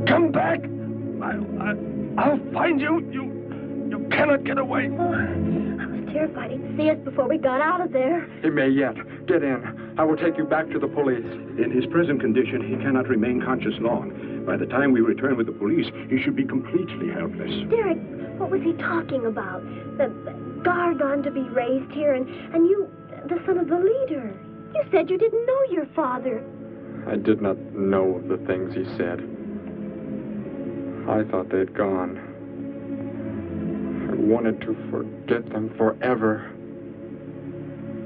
Come back! I'll find you. You cannot get away. I was terrified he'd see us before we got out of there. He may yet. Get in. I will take you back to the police. In his present condition, he cannot remain conscious long. By the time we return with the police, he should be completely helpless. Derek, what was he talking about? The Gargant to be raised here, and you, the son of the leader. You said you didn't know your father. I did not know the things he said. I thought they'd gone. I wanted to forget them forever.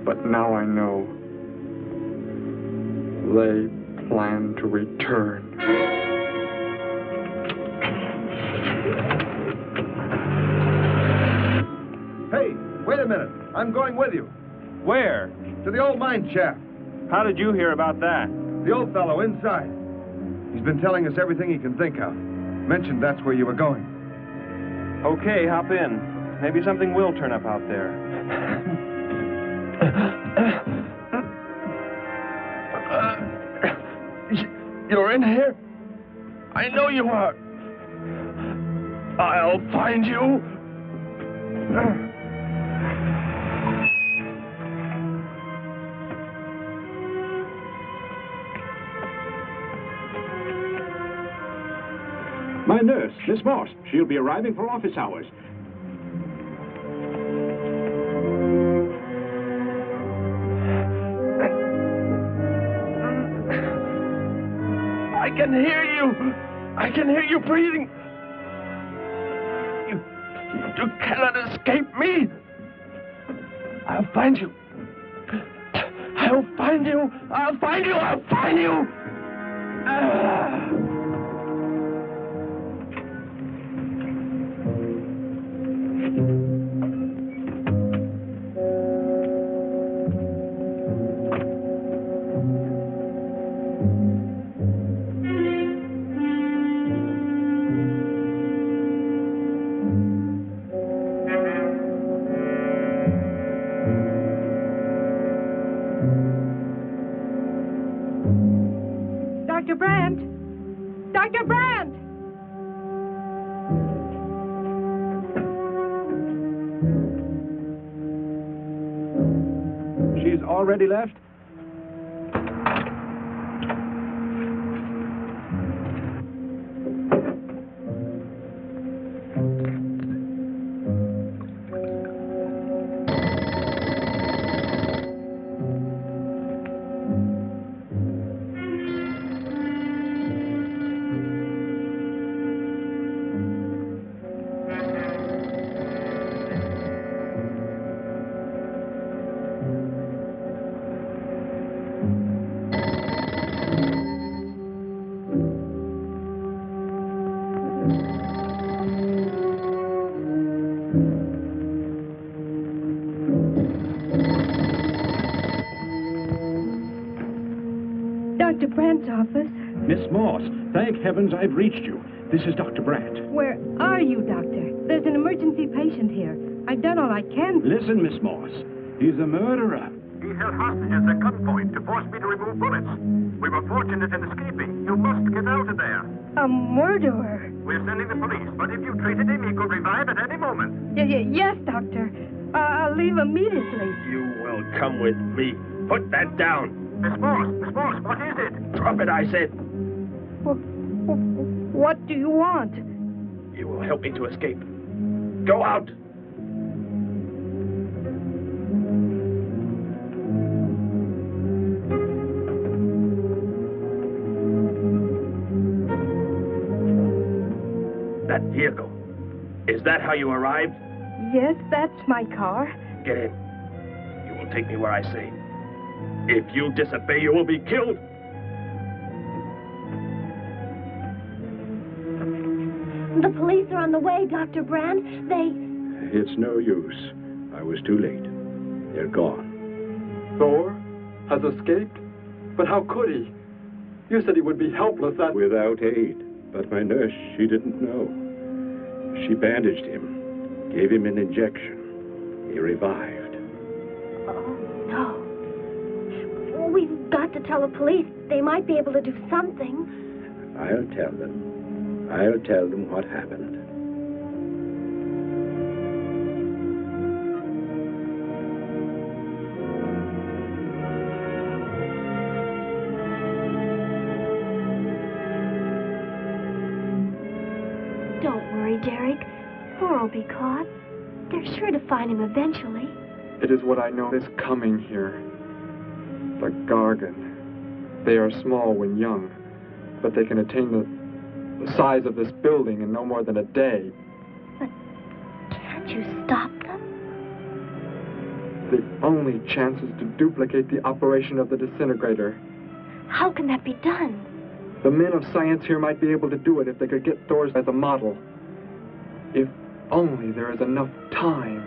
But now I know. They plan to return. Hey, wait a minute. I'm going with you. Where? To the old mine shaft. How did you hear about that? The old fellow inside. He's been telling us everything he can think of. Mentioned that's where you were going. Okay, hop in. Maybe something will turn up out there. You're in here? I know you are. I'll find you. My nurse, Miss Morse. She'll be arriving for office hours. I can hear you. I can hear you breathing. You cannot escape me. I'll find you. I'll find you. I'll find you. I'll find you. Dr. Brandt! Dr. Brandt! She's already left? Dr. Brandt's office. Miss Morse, thank heavens I've reached you. This is Dr. Brandt. Where are you, Doctor? There's an emergency patient here. I've done all I can. Listen, Miss Morse. He's a murderer. He held hostages at gunpoint to force me to remove bullets. We were fortunate in escaping. You must get out of there. A murderer? We're sending the police, but if you treated him, he could revive at any moment. Yes, Doctor. I'll leave immediately. You will come with me. Put that down. Miss Morse, what is it? Drop it, I said. What do you want? You will help me to escape. Go out. That vehicle. Is that how you arrived? Yes, that's my car. Get in. You will take me where I say. If you disobey, you will be killed. The police are on the way, Dr. Brandt. It's no use. I was too late. They're gone. Thor has escaped? But how could he? You said he would be helpless that... Without aid. But my nurse, she didn't know. She bandaged him, gave him an injection. He revived. Oh, no. We've got to tell the police. They might be able to do something. I'll tell them. I'll tell them what happened. Don't worry, Derek. Thor will be caught. They're sure to find him eventually. It is what I know is coming here. The Gargan. They are small when young, but they can attain the size of this building in no more than a day. But can't you stop them? The only chance is to duplicate the operation of the disintegrator. How can that be done? The men of science here might be able to do it if they could get Thor's as a model. If only there is enough time.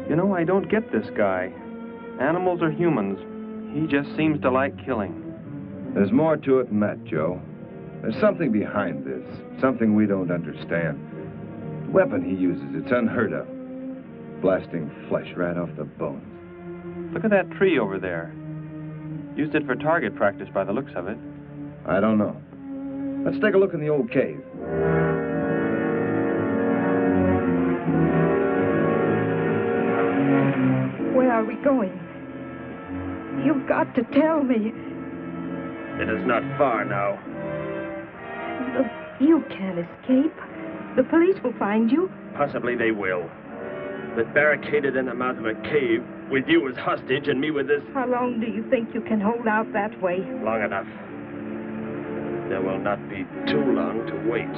You know, I don't get this guy. Animals or humans, he just seems to like killing. There's more to it than that, Joe. There's something behind this, something we don't understand. The weapon he uses, it's unheard of. Blasting flesh right off the bones. Look at that tree over there. Used it for target practice by the looks of it. I don't know. Let's take a look in the old cave. Where are we going? You've got to tell me. It is not far now. Look, you can't escape. The police will find you. Possibly they will. But barricaded in the mouth of a cave, with you as hostage and me with this... How long do you think you can hold out that way? Long enough. There will not be too long to wait.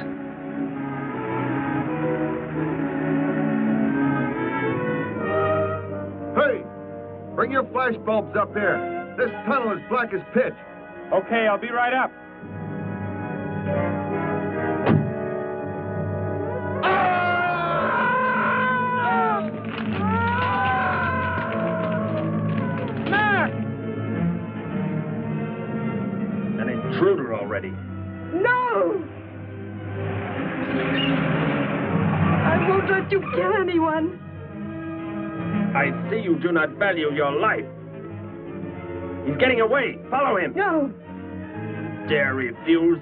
Hey! Bring your flash bulbs up here. This tunnel is black as pitch. Okay, I'll be right up. An intruder already. No! I won't let you kill anyone. I see you do not value your life. He's getting away. Follow him. No. Dare refuse?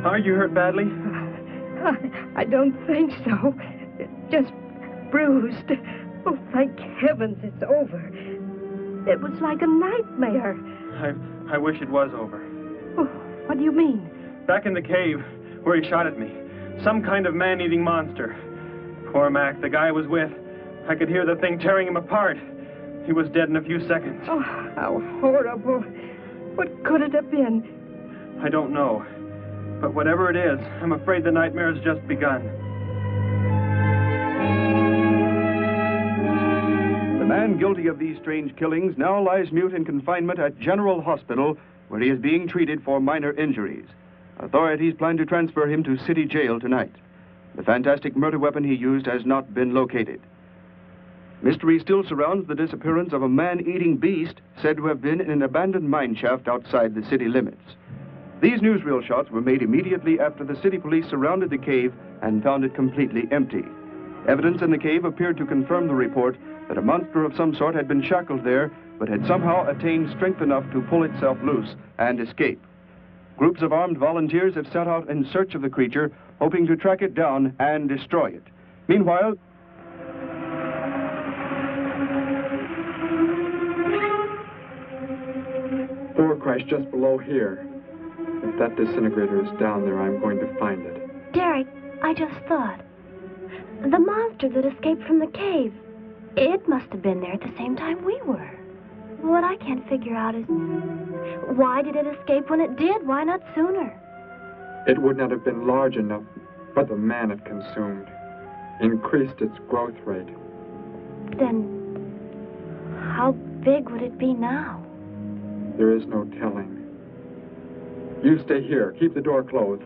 Are you hurt badly? I don't think so. Just bruised. Oh, thank heavens it's over. It was like a nightmare. I wish it was over. Oh, what do you mean? Back in the cave, where he shot at me. Some kind of man-eating monster. Poor Mac, the guy I was with. I could hear the thing tearing him apart. He was dead in a few seconds. Oh, how horrible. What could it have been? I don't know. But whatever it is, I'm afraid the nightmare has just begun. The man guilty of these strange killings now lies mute in confinement at General Hospital, where he is being treated for minor injuries. Authorities plan to transfer him to City Jail tonight. The fantastic murder weapon he used has not been located. Mystery still surrounds the disappearance of a man-eating beast said to have been in an abandoned mine shaft outside the city limits. These newsreel shots were made immediately after the city police surrounded the cave and found it completely empty. Evidence in the cave appeared to confirm the report that a monster of some sort had been shackled there, but had somehow attained strength enough to pull itself loose and escape. Groups of armed volunteers have set out in search of the creature, hoping to track it down and destroy it. Meanwhile, Door crashed just below here. If that disintegrator is down there, I'm going to find it. Derek, I just thought. The monster that escaped from the cave. It must have been there at the same time we were. What I can't figure out is, why did it escape when it did? Why not sooner? It would not have been large enough, but the man it consumed increased its growth rate. Then, how big would it be now? There is no telling. You stay here. Keep the door closed.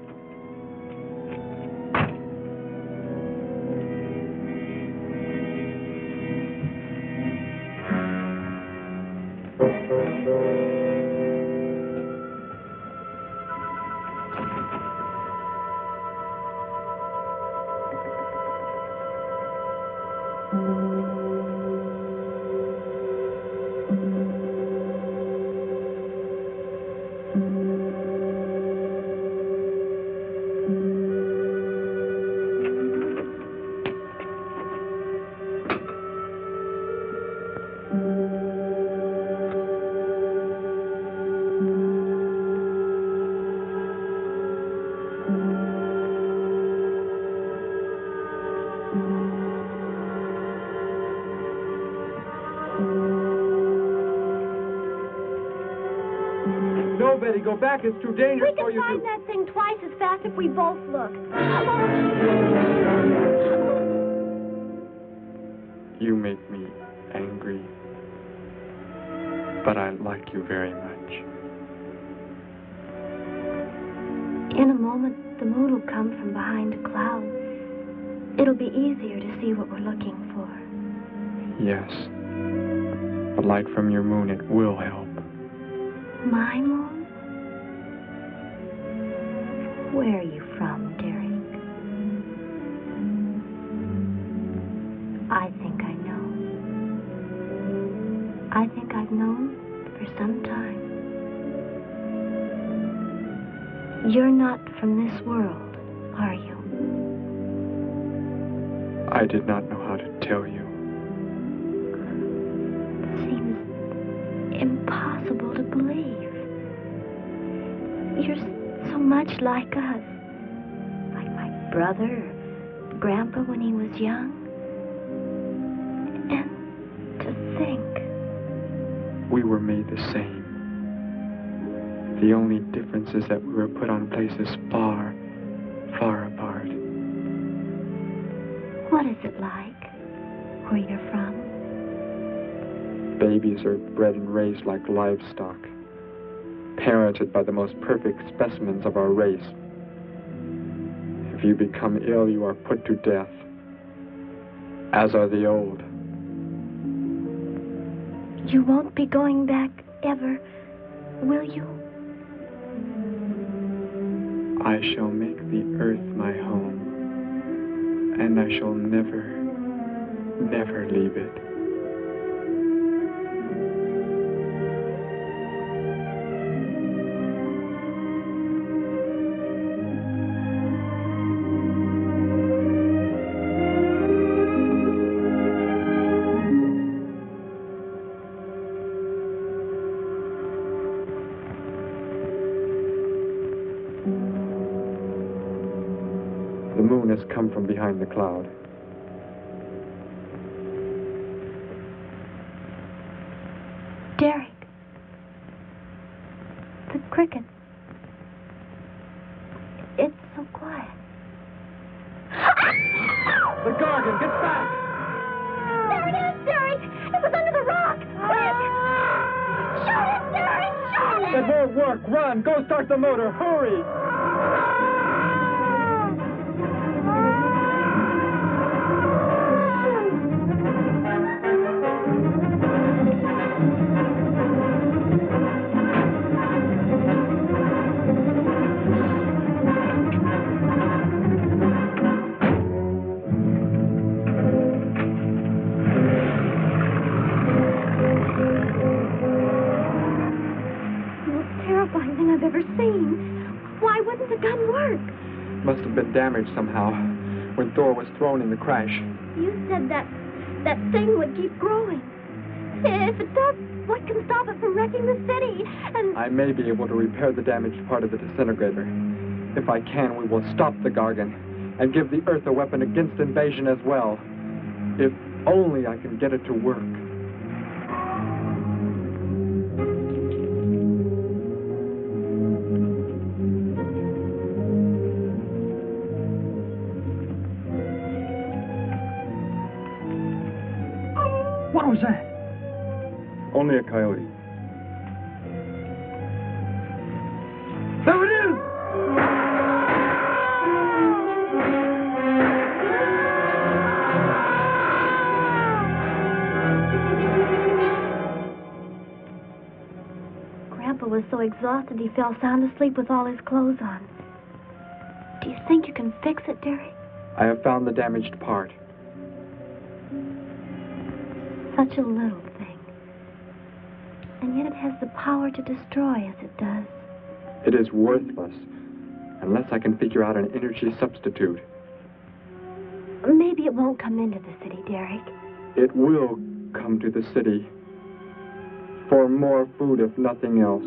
Betty. Go back. It's too dangerous for We you can to... find that thing twice as fast if we both look. You make me angry, but I like you very much. In a moment, the moon will come from behind a cloud. It'll be easier to see what we're looking for. Yes. The light from your moon, it will help. My moon? Where are you from, Derek? I think I know. I think I've known for some time. You're not from this world, are you? I did not know how to tell you. Seems impossible to believe. You're so much like us. Like my brother or Grandpa when he was young. And to think. We were made the same. The only difference is that we were put on places far, far apart. What is it like where you're from? Babies are bred and raised like livestock, parented by the most perfect specimens of our race. If you become ill, you are put to death, as are the old. You won't be going back ever, will you? I shall make the earth my home, and I shall never, never leave it. The moon has come from behind the cloud. Derek. The cricket. It's so quiet. The Gargan, get back! There it is, Derek! It was under the rock! Quick! Shoot it, Derek! Shoot it! It won't work. Run! Go start the motor! Hurry! I've ever seen. Why wouldn't the gun work? Must have been damaged somehow when Thor was thrown in the crash. You said that thing would keep growing. If it does, what can stop it from wrecking the city? And I may be able to repair the damaged part of the disintegrator. If I can, we will stop the Gargan and give the Earth a weapon against invasion as well. If only I can get it to work. What was that? Only a coyote. There it is! Grandpa was so exhausted he fell sound asleep with all his clothes on. Do you think you can fix it, Derek? I have found the damaged part. Such a little thing. And yet it has the power to destroy as it does. It is worthless unless I can figure out an energy substitute. Maybe it won't come into the city, Derek. It will come to the city for more food, if nothing else.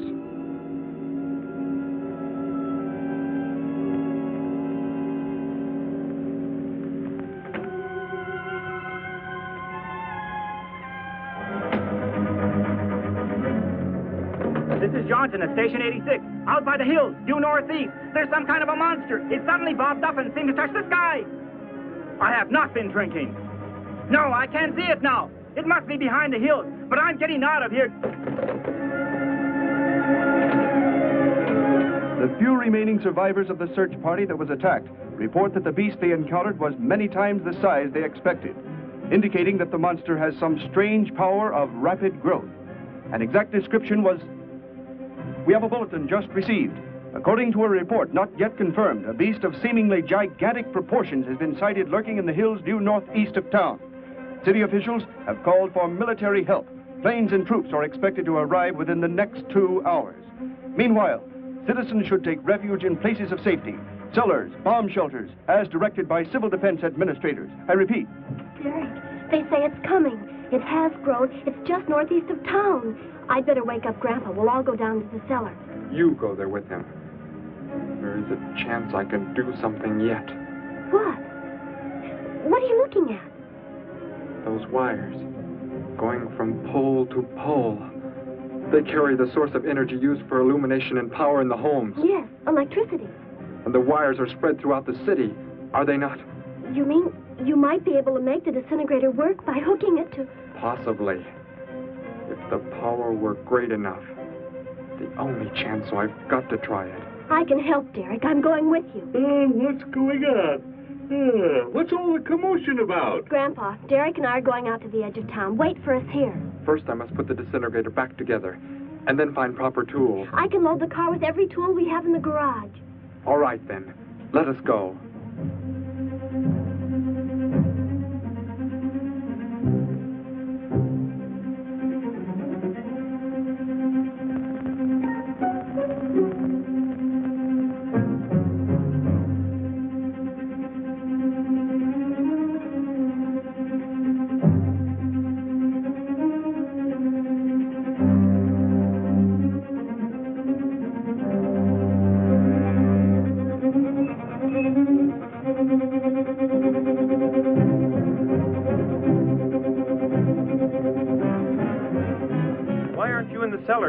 This is is Johnson at Station 86. Out by the hills, due northeast. There's some kind of a monster. It suddenly bobbed up and seemed to touch the sky. I have not been drinking. No, I can't see it now. It must be behind the hills, but I'm getting out of here. The few remaining survivors of the search party that was attacked report that the beast they encountered was many times the size they expected, indicating that the monster has some strange power of rapid growth. An exact description was... We have a bulletin just received. According to a report not yet confirmed, a beast of seemingly gigantic proportions has been sighted lurking in the hills due northeast of town. City officials have called for military help. Planes and troops are expected to arrive within the next 2 hours. Meanwhile, citizens should take refuge in places of safety, cellars, bomb shelters, as directed by civil defense administrators. I repeat. Derek, they say it's coming. It has grown. It's just northeast of town. I'd better wake up Grandpa. We'll all go down to the cellar. You go there with him. There is a chance I can do something yet. What? What are you looking at? Those wires, going from pole to pole. They carry the source of energy used for illumination and power in the homes. Yes, electricity. And the wires are spread throughout the city, are they not? You mean you might be able to make the disintegrator work by hooking it to... Possibly. If the power were great enough. The only chance, so I've got to try it. I can help, Derek. I'm going with you. What's going on? What's all the commotion about? Grandpa, Derek and I are going out to the edge of town. Wait for us here. First, I must put the disintegrator back together, and then find proper tools. I can load the car with every tool we have in the garage. All right, then. Let us go.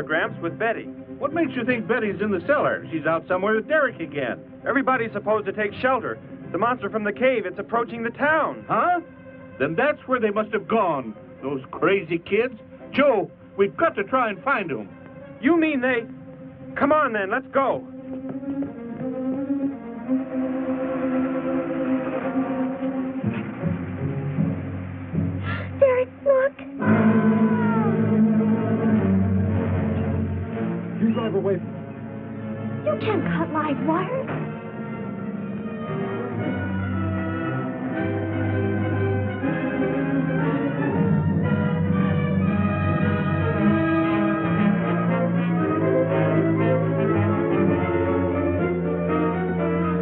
Gramps, with Betty. What makes you think Betty's in the cellar? She's out somewhere with Derek again. Everybody's supposed to take shelter. The monster from the cave, it's approaching the town. Huh? Then that's where they must have gone. Those crazy kids. Joe, we've got to try and find them. You mean they... Come on, then, let's go. Derek, look. You drive away. You can't cut live wires.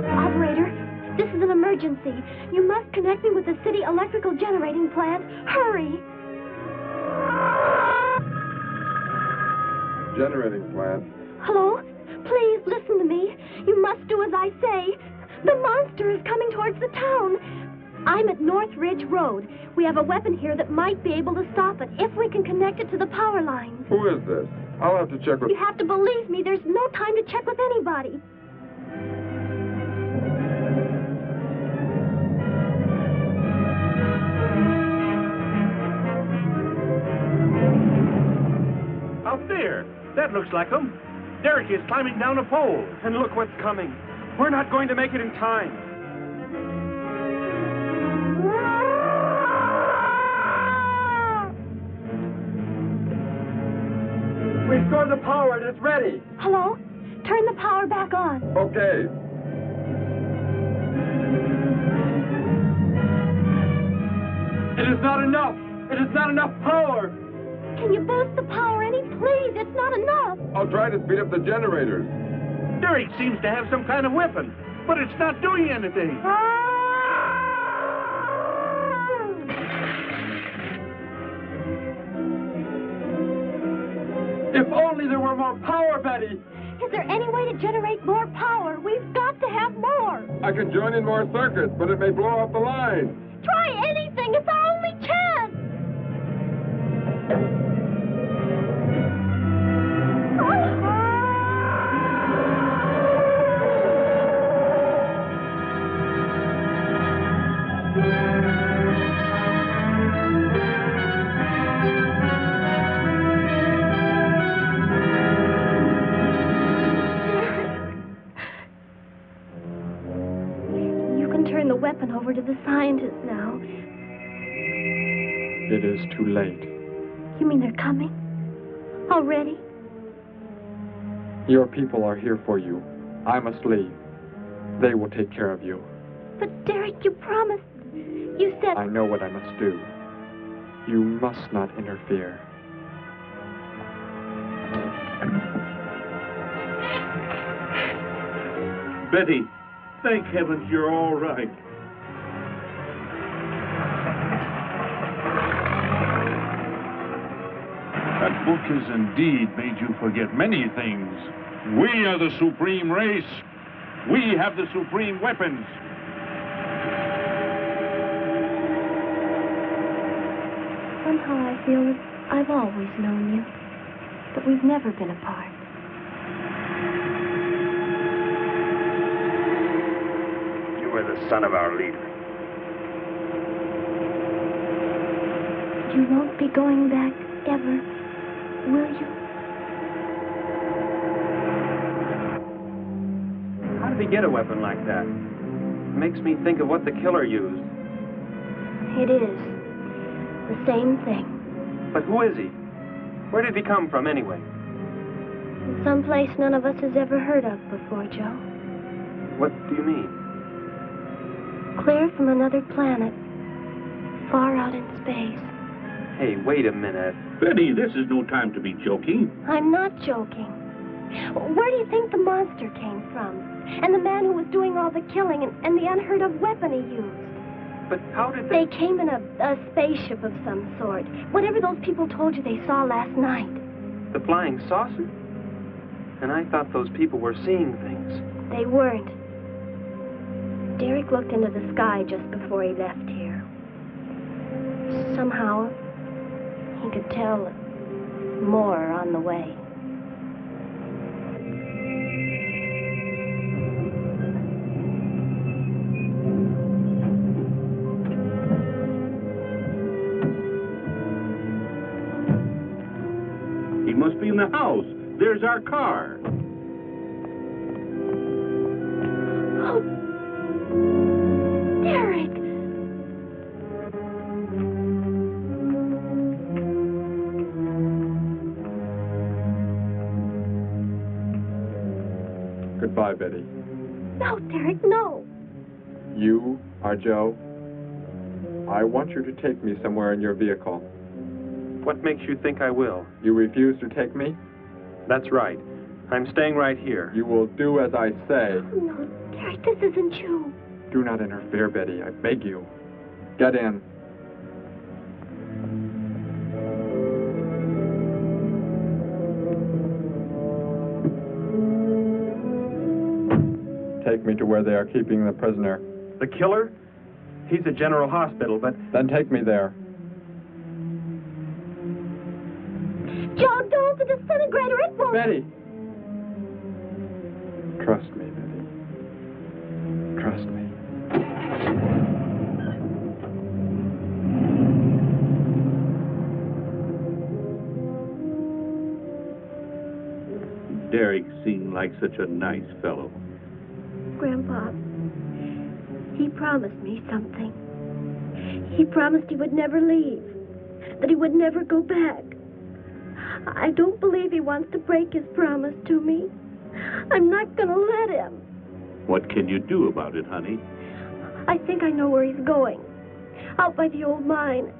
Operator, this is an emergency. You must connect me with the city electrical generating plant. Hurry! Generating plant. Hello? Please listen to me. You must do as I say. The monster is coming towards the town. I'm at North Ridge Road. We have a weapon here that might be able to stop it if we can connect it to the power lines. Who is this? I'll have to check with... You have to believe me. There's no time to check with anybody. Out there. That looks like him. Derek is climbing down a pole. And look what's coming. We're not going to make it in time. Restore the power and it's ready. Hello? Turn the power back on. Okay. It is not enough. It is not enough power. Can you boost the power any? Please, it's not enough. I'll try to speed up the generators. Derek seems to have some kind of weapon, but it's not doing anything. If only there were more power, Betty. Is there any way to generate more power? We've got to have more. I can join in more circuits, but it may blow off the line. Try anything. It's our only chance. Oh. weapon over to the scientists now. It is too late. You mean they're coming? Already? Your people are here for you. I must leave. They will take care of you. But Derek, you promised. You said... I know what I must do. You must not interfere. Betty, thank heavens you're all right. That book has indeed made you forget many things. We are the supreme race. We have the supreme weapons. Somehow I feel that I've always known you, but we've never been apart. You are the son of our leader. You won't be going back ever, will you? How did he get a weapon like that? It makes me think of what the killer used. It is. The same thing. But who is he? Where did he come from, anyway? Someplace none of us has ever heard of before, Joe. What do you mean? Clear from another planet. Far out in space. Hey, wait a minute. Betty, this is no time to be joking. I'm not joking. Where do you think the monster came from? And the man who was doing all the killing and the unheard of weapon he used? But how did they... They came in a spaceship of some sort. Whatever those people told you they saw last night. The flying saucer? And I thought those people were seeing things. They weren't. Derek looked into the sky just before he left here. Somehow, he could tell more on the way. He must be in the house. There's our car. Oh, Derek! Goodbye, Betty. No, Derek, no. You are Joe. I want you to take me somewhere in your vehicle. What makes you think I will? You refuse to take me? That's right. I'm staying right here. You will do as I say. No, Derek, this isn't you. Do not interfere, Betty. I beg you. Get in. Take me to where they are keeping the prisoner. The killer? He's at General Hospital, but... Then take me there. Joe, don't! The disintegrator, it won't... Betty! Trust me, Betty. Trust me. Derek seemed like such a nice fellow. Grandpa, he promised me something. He promised he would never leave, that he would never go back. I don't believe he wants to break his promise to me. I'm not going to let him. What can you do about it, honey? I think I know where he's going. Out by the old mine.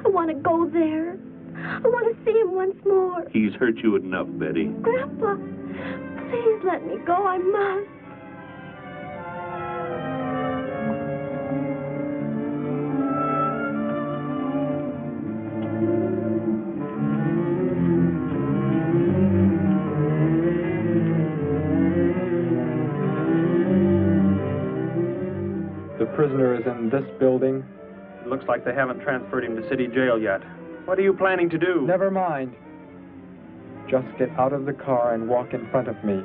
I want to go there. I want to see him once more. He's hurt you enough, Betty. Grandpa, please let me go. I must. The prisoner is in this building. It looks like they haven't transferred him to city jail yet. What are you planning to do? Never mind. Just get out of the car and walk in front of me.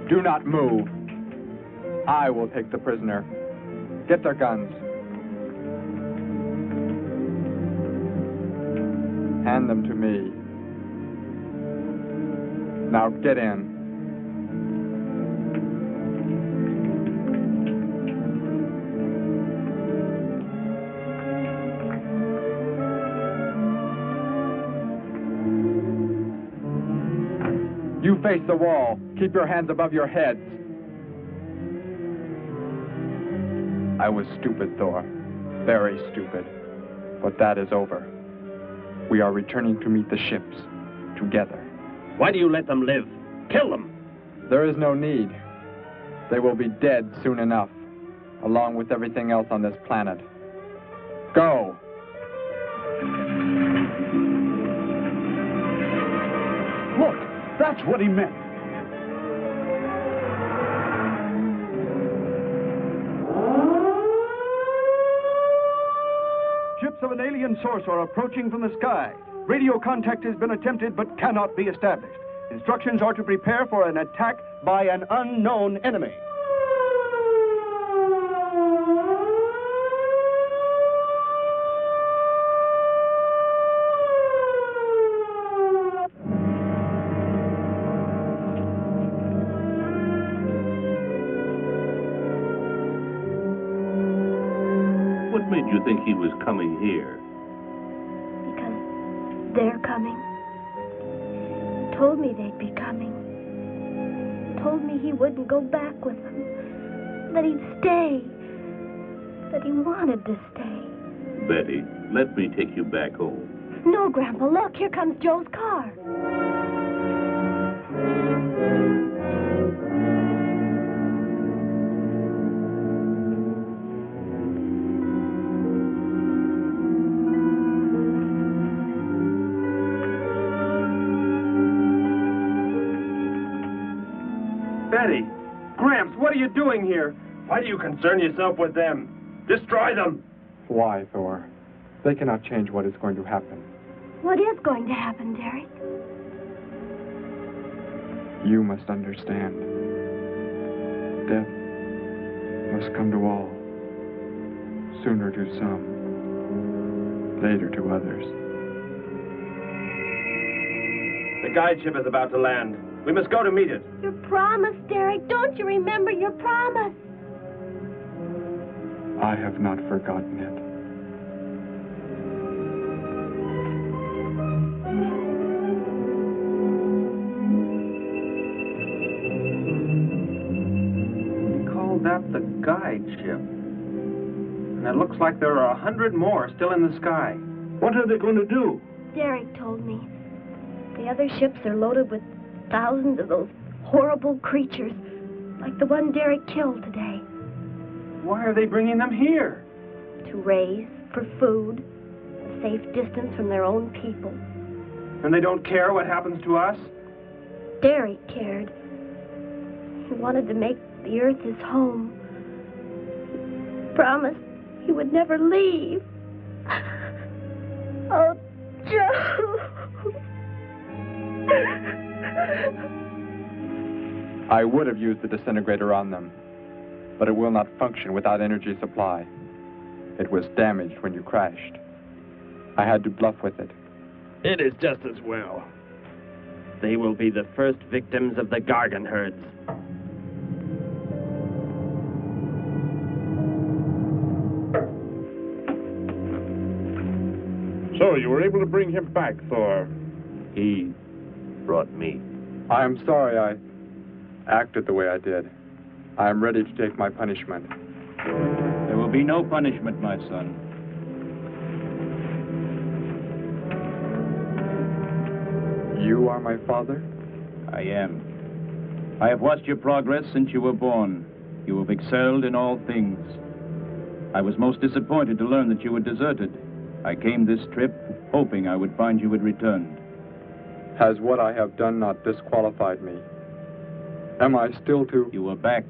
Do not move. I will take the prisoner. Get their guns. Hand them to me. Now get in. You face the wall. Keep your hands above your heads. I was stupid, Thor. Very stupid. But that is over. We are returning to meet the ships. Together. Why do you let them live? Kill them! There is no need. They will be dead soon enough, along with everything else on this planet. Go! Look, that's what he meant. Ships of an alien source are approaching from the sky. Radio contact has been attempted but cannot be established. Instructions are to prepare for an attack by an unknown enemy. What made you think he was coming here? Because they're coming. Told me they'd be coming. Told me he wouldn't go back with them. That he'd stay. That he wanted to stay. Betty, let me take you back home. No, Grandpa, look, here comes Joe's car. Betty! Gramps, what are you doing here? Why do you concern yourself with them? Destroy them! Why, Thor? They cannot change what is going to happen. What is going to happen, Derek? You must understand. Death must come to all. Sooner to some, later to others. The guide ship is about to land. We must go to meet it. Your promise, Derek. Don't you remember your promise? I have not forgotten it. We call that the guide ship. And it looks like there are 100 more still in the sky. What are they going to do? Derek told me. The other ships are loaded with thousands of those horrible creatures, like the one Derek killed today. Why are they bringing them here? To raise, for food, a safe distance from their own people. And they don't care what happens to us? Derek cared. He wanted to make the earth his home. He promised he would never leave. Oh, Joe! I would have used the disintegrator on them, but it will not function without energy supply. It was damaged when you crashed. I had to bluff with it. It is just as well. They will be the first victims of the Gargan herds. So, you were able to bring him back, Thor? He brought me. I am sorry I acted the way I did. I am ready to take my punishment. There will be no punishment, my son. You are my father? I am. I have watched your progress since you were born. You have excelled in all things. I was most disappointed to learn that you were deserted. I came this trip hoping I would find you had returned. Has what I have done not disqualified me? Am I still to... You are back.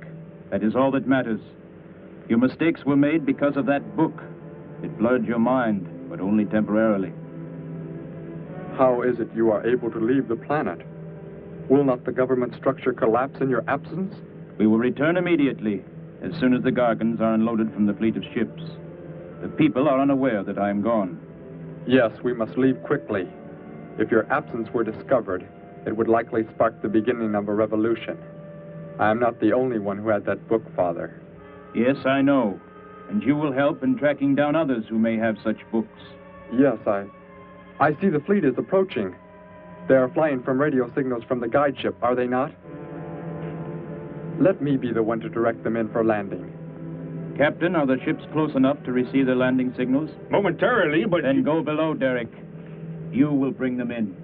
That is all that matters. Your mistakes were made because of that book. It blurred your mind, but only temporarily. How is it you are able to leave the planet? Will not the government structure collapse in your absence? We will return immediately, as soon as the Gargans are unloaded from the fleet of ships. The people are unaware that I am gone. Yes, we must leave quickly. If your absence were discovered, it would likely spark the beginning of a revolution. I am not the only one who had that book, Father. Yes, I know. And you will help in tracking down others who may have such books. Yes, I see the fleet is approaching. They are flying from radio signals from the guide ship, are they not? Let me be the one to direct them in for landing. Captain, are the ships close enough to receive their landing signals? Momentarily, but... Then go below, Derek. You will bring them in.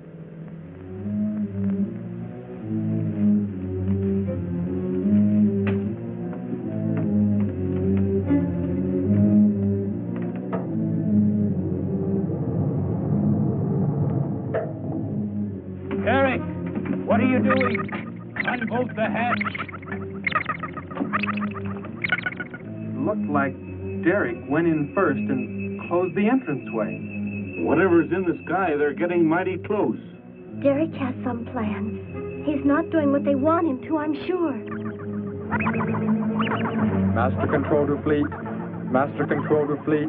Derek, what are you doing? Unbolt the hatch. Looked like Derek went in first and closed the entranceway. Whatever's in the sky, they're getting mighty close. Derek has some plans. He's not doing what they want him to, I'm sure. Master control to fleet. Master control to fleet.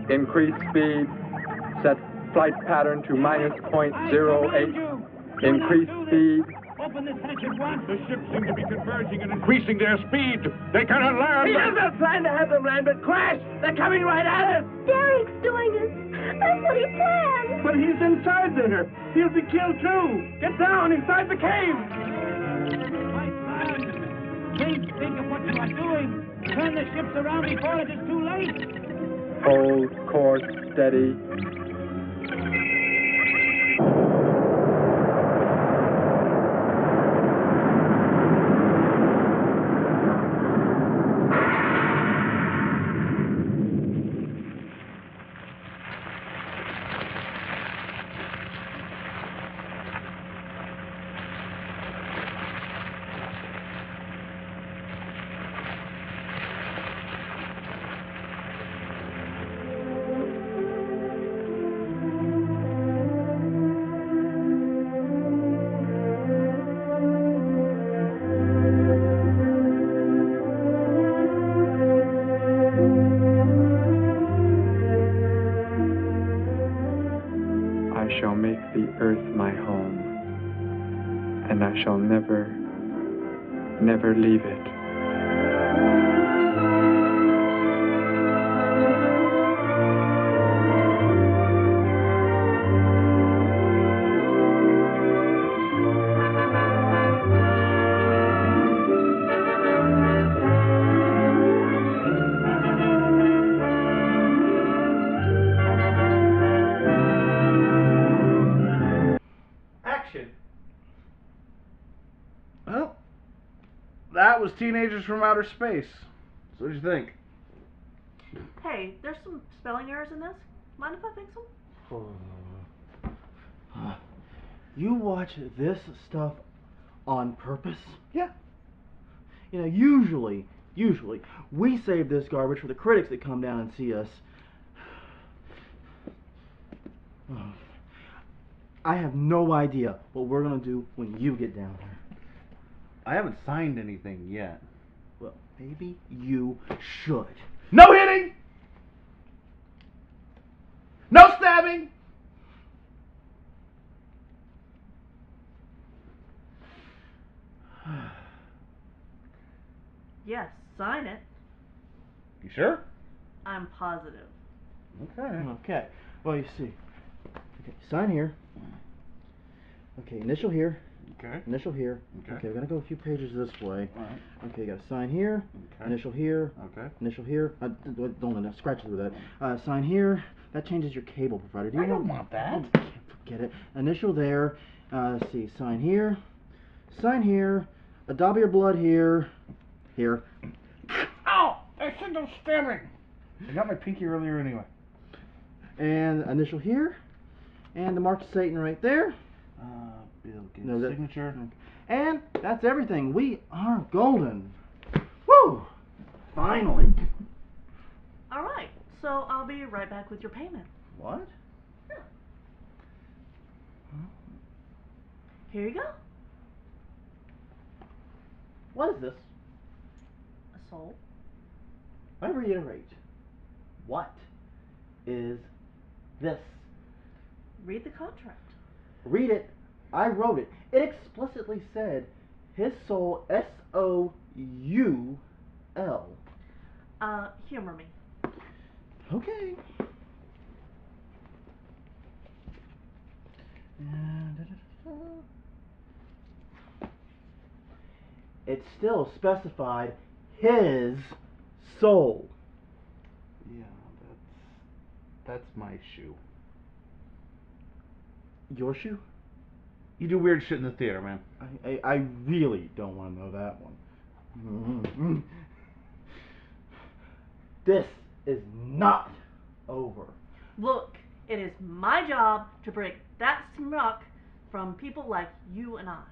Increase speed. Set flight pattern to -.08. Increase speed. Open this hatch at once. The ships seem to be converging and increasing their speed. They cannot land. He doesn't plan to have them land, but crash! They're coming right at us! Derek's doing it. That's what he planned. But he's inside there. He'll be killed too. Get down inside the cave. My son, please think of what you are doing. Turn the ships around before it is too late. Hold course steady. I shall make the earth my home, and I shall never, never leave it. Well, that was Teenagers from Outer Space. So what did you think? Hey, there's some spelling errors in this. Mind if I fix them? You watch this stuff on purpose? Yeah. You know, usually, we save this garbage for the critics that come down and see us. I have no idea what we're going to do when you get down here. I haven't signed anything yet. Well, maybe you should. No hitting! No stabbing! Yes, sign it. You sure? I'm positive. Okay. Well, you see. Okay, sign here. Okay, initial here. Okay. Initial here. Okay. We're gonna go a few pages this way. All right. Okay, you got to sign here. Okay. Initial here. Okay. Initial here. Don't scratch through that. Sign here. That changes your cable provider. Do you I don't want that. Forget it. Initial there. Let's see. Sign here. Sign here. A dab of your blood here. Here. Ow! I said no stabbing. I got my pinky earlier anyway. And initial here. And the mark of Satan right there. Bill Gates' signature. And that's everything. We are golden. Woo! Finally. All right, so I'll be right back with your payment. What? Here you go. What is this? A soul? I reiterate. What is this? Read the contract. Read it. I wrote it. It explicitly said his soul, S-O-U-L. Humor me. Okay. It still specified his soul. Yeah, that's my shoe. Your shoe? You do weird shit in the theater, man. I really don't want to know that one. This is not over. Look, it is my job to break that smuck from people like you and I.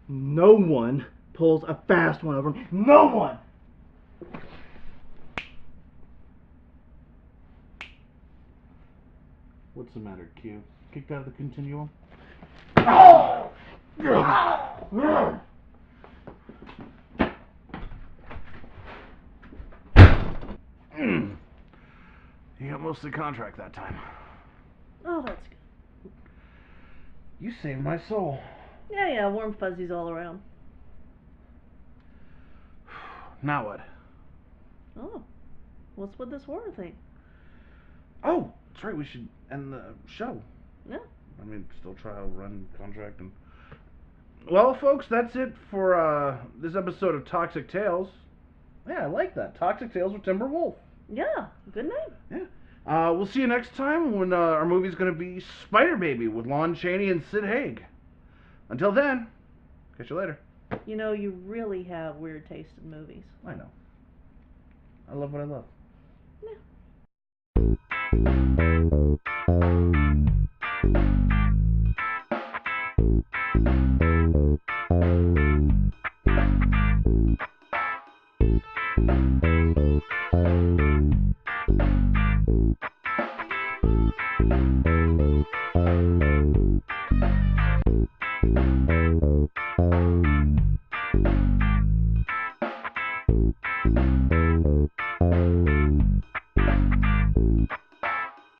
No one pulls a fast one over me. No one! What's the matter, Q? Kicked out of the continuum? You got most of the contract that time. Oh, that's good. You saved my soul. Yeah, warm fuzzies all around. Now what? Oh, what's with this horror thing? Oh, that's right, we should end the show. Yeah. I mean, still trial, run, contract, and... Well, folks, that's it for this episode of Toxic Tales. Yeah, I like that. Toxic Tales with Timber Wulff. Yeah, good name. Yeah. We'll see you next time when our movie's going to be Spider Baby with Lon Chaney and Sid Haig. Until then, catch you later. You know, you really have weird taste in movies. I know. I love what I love. Yeah.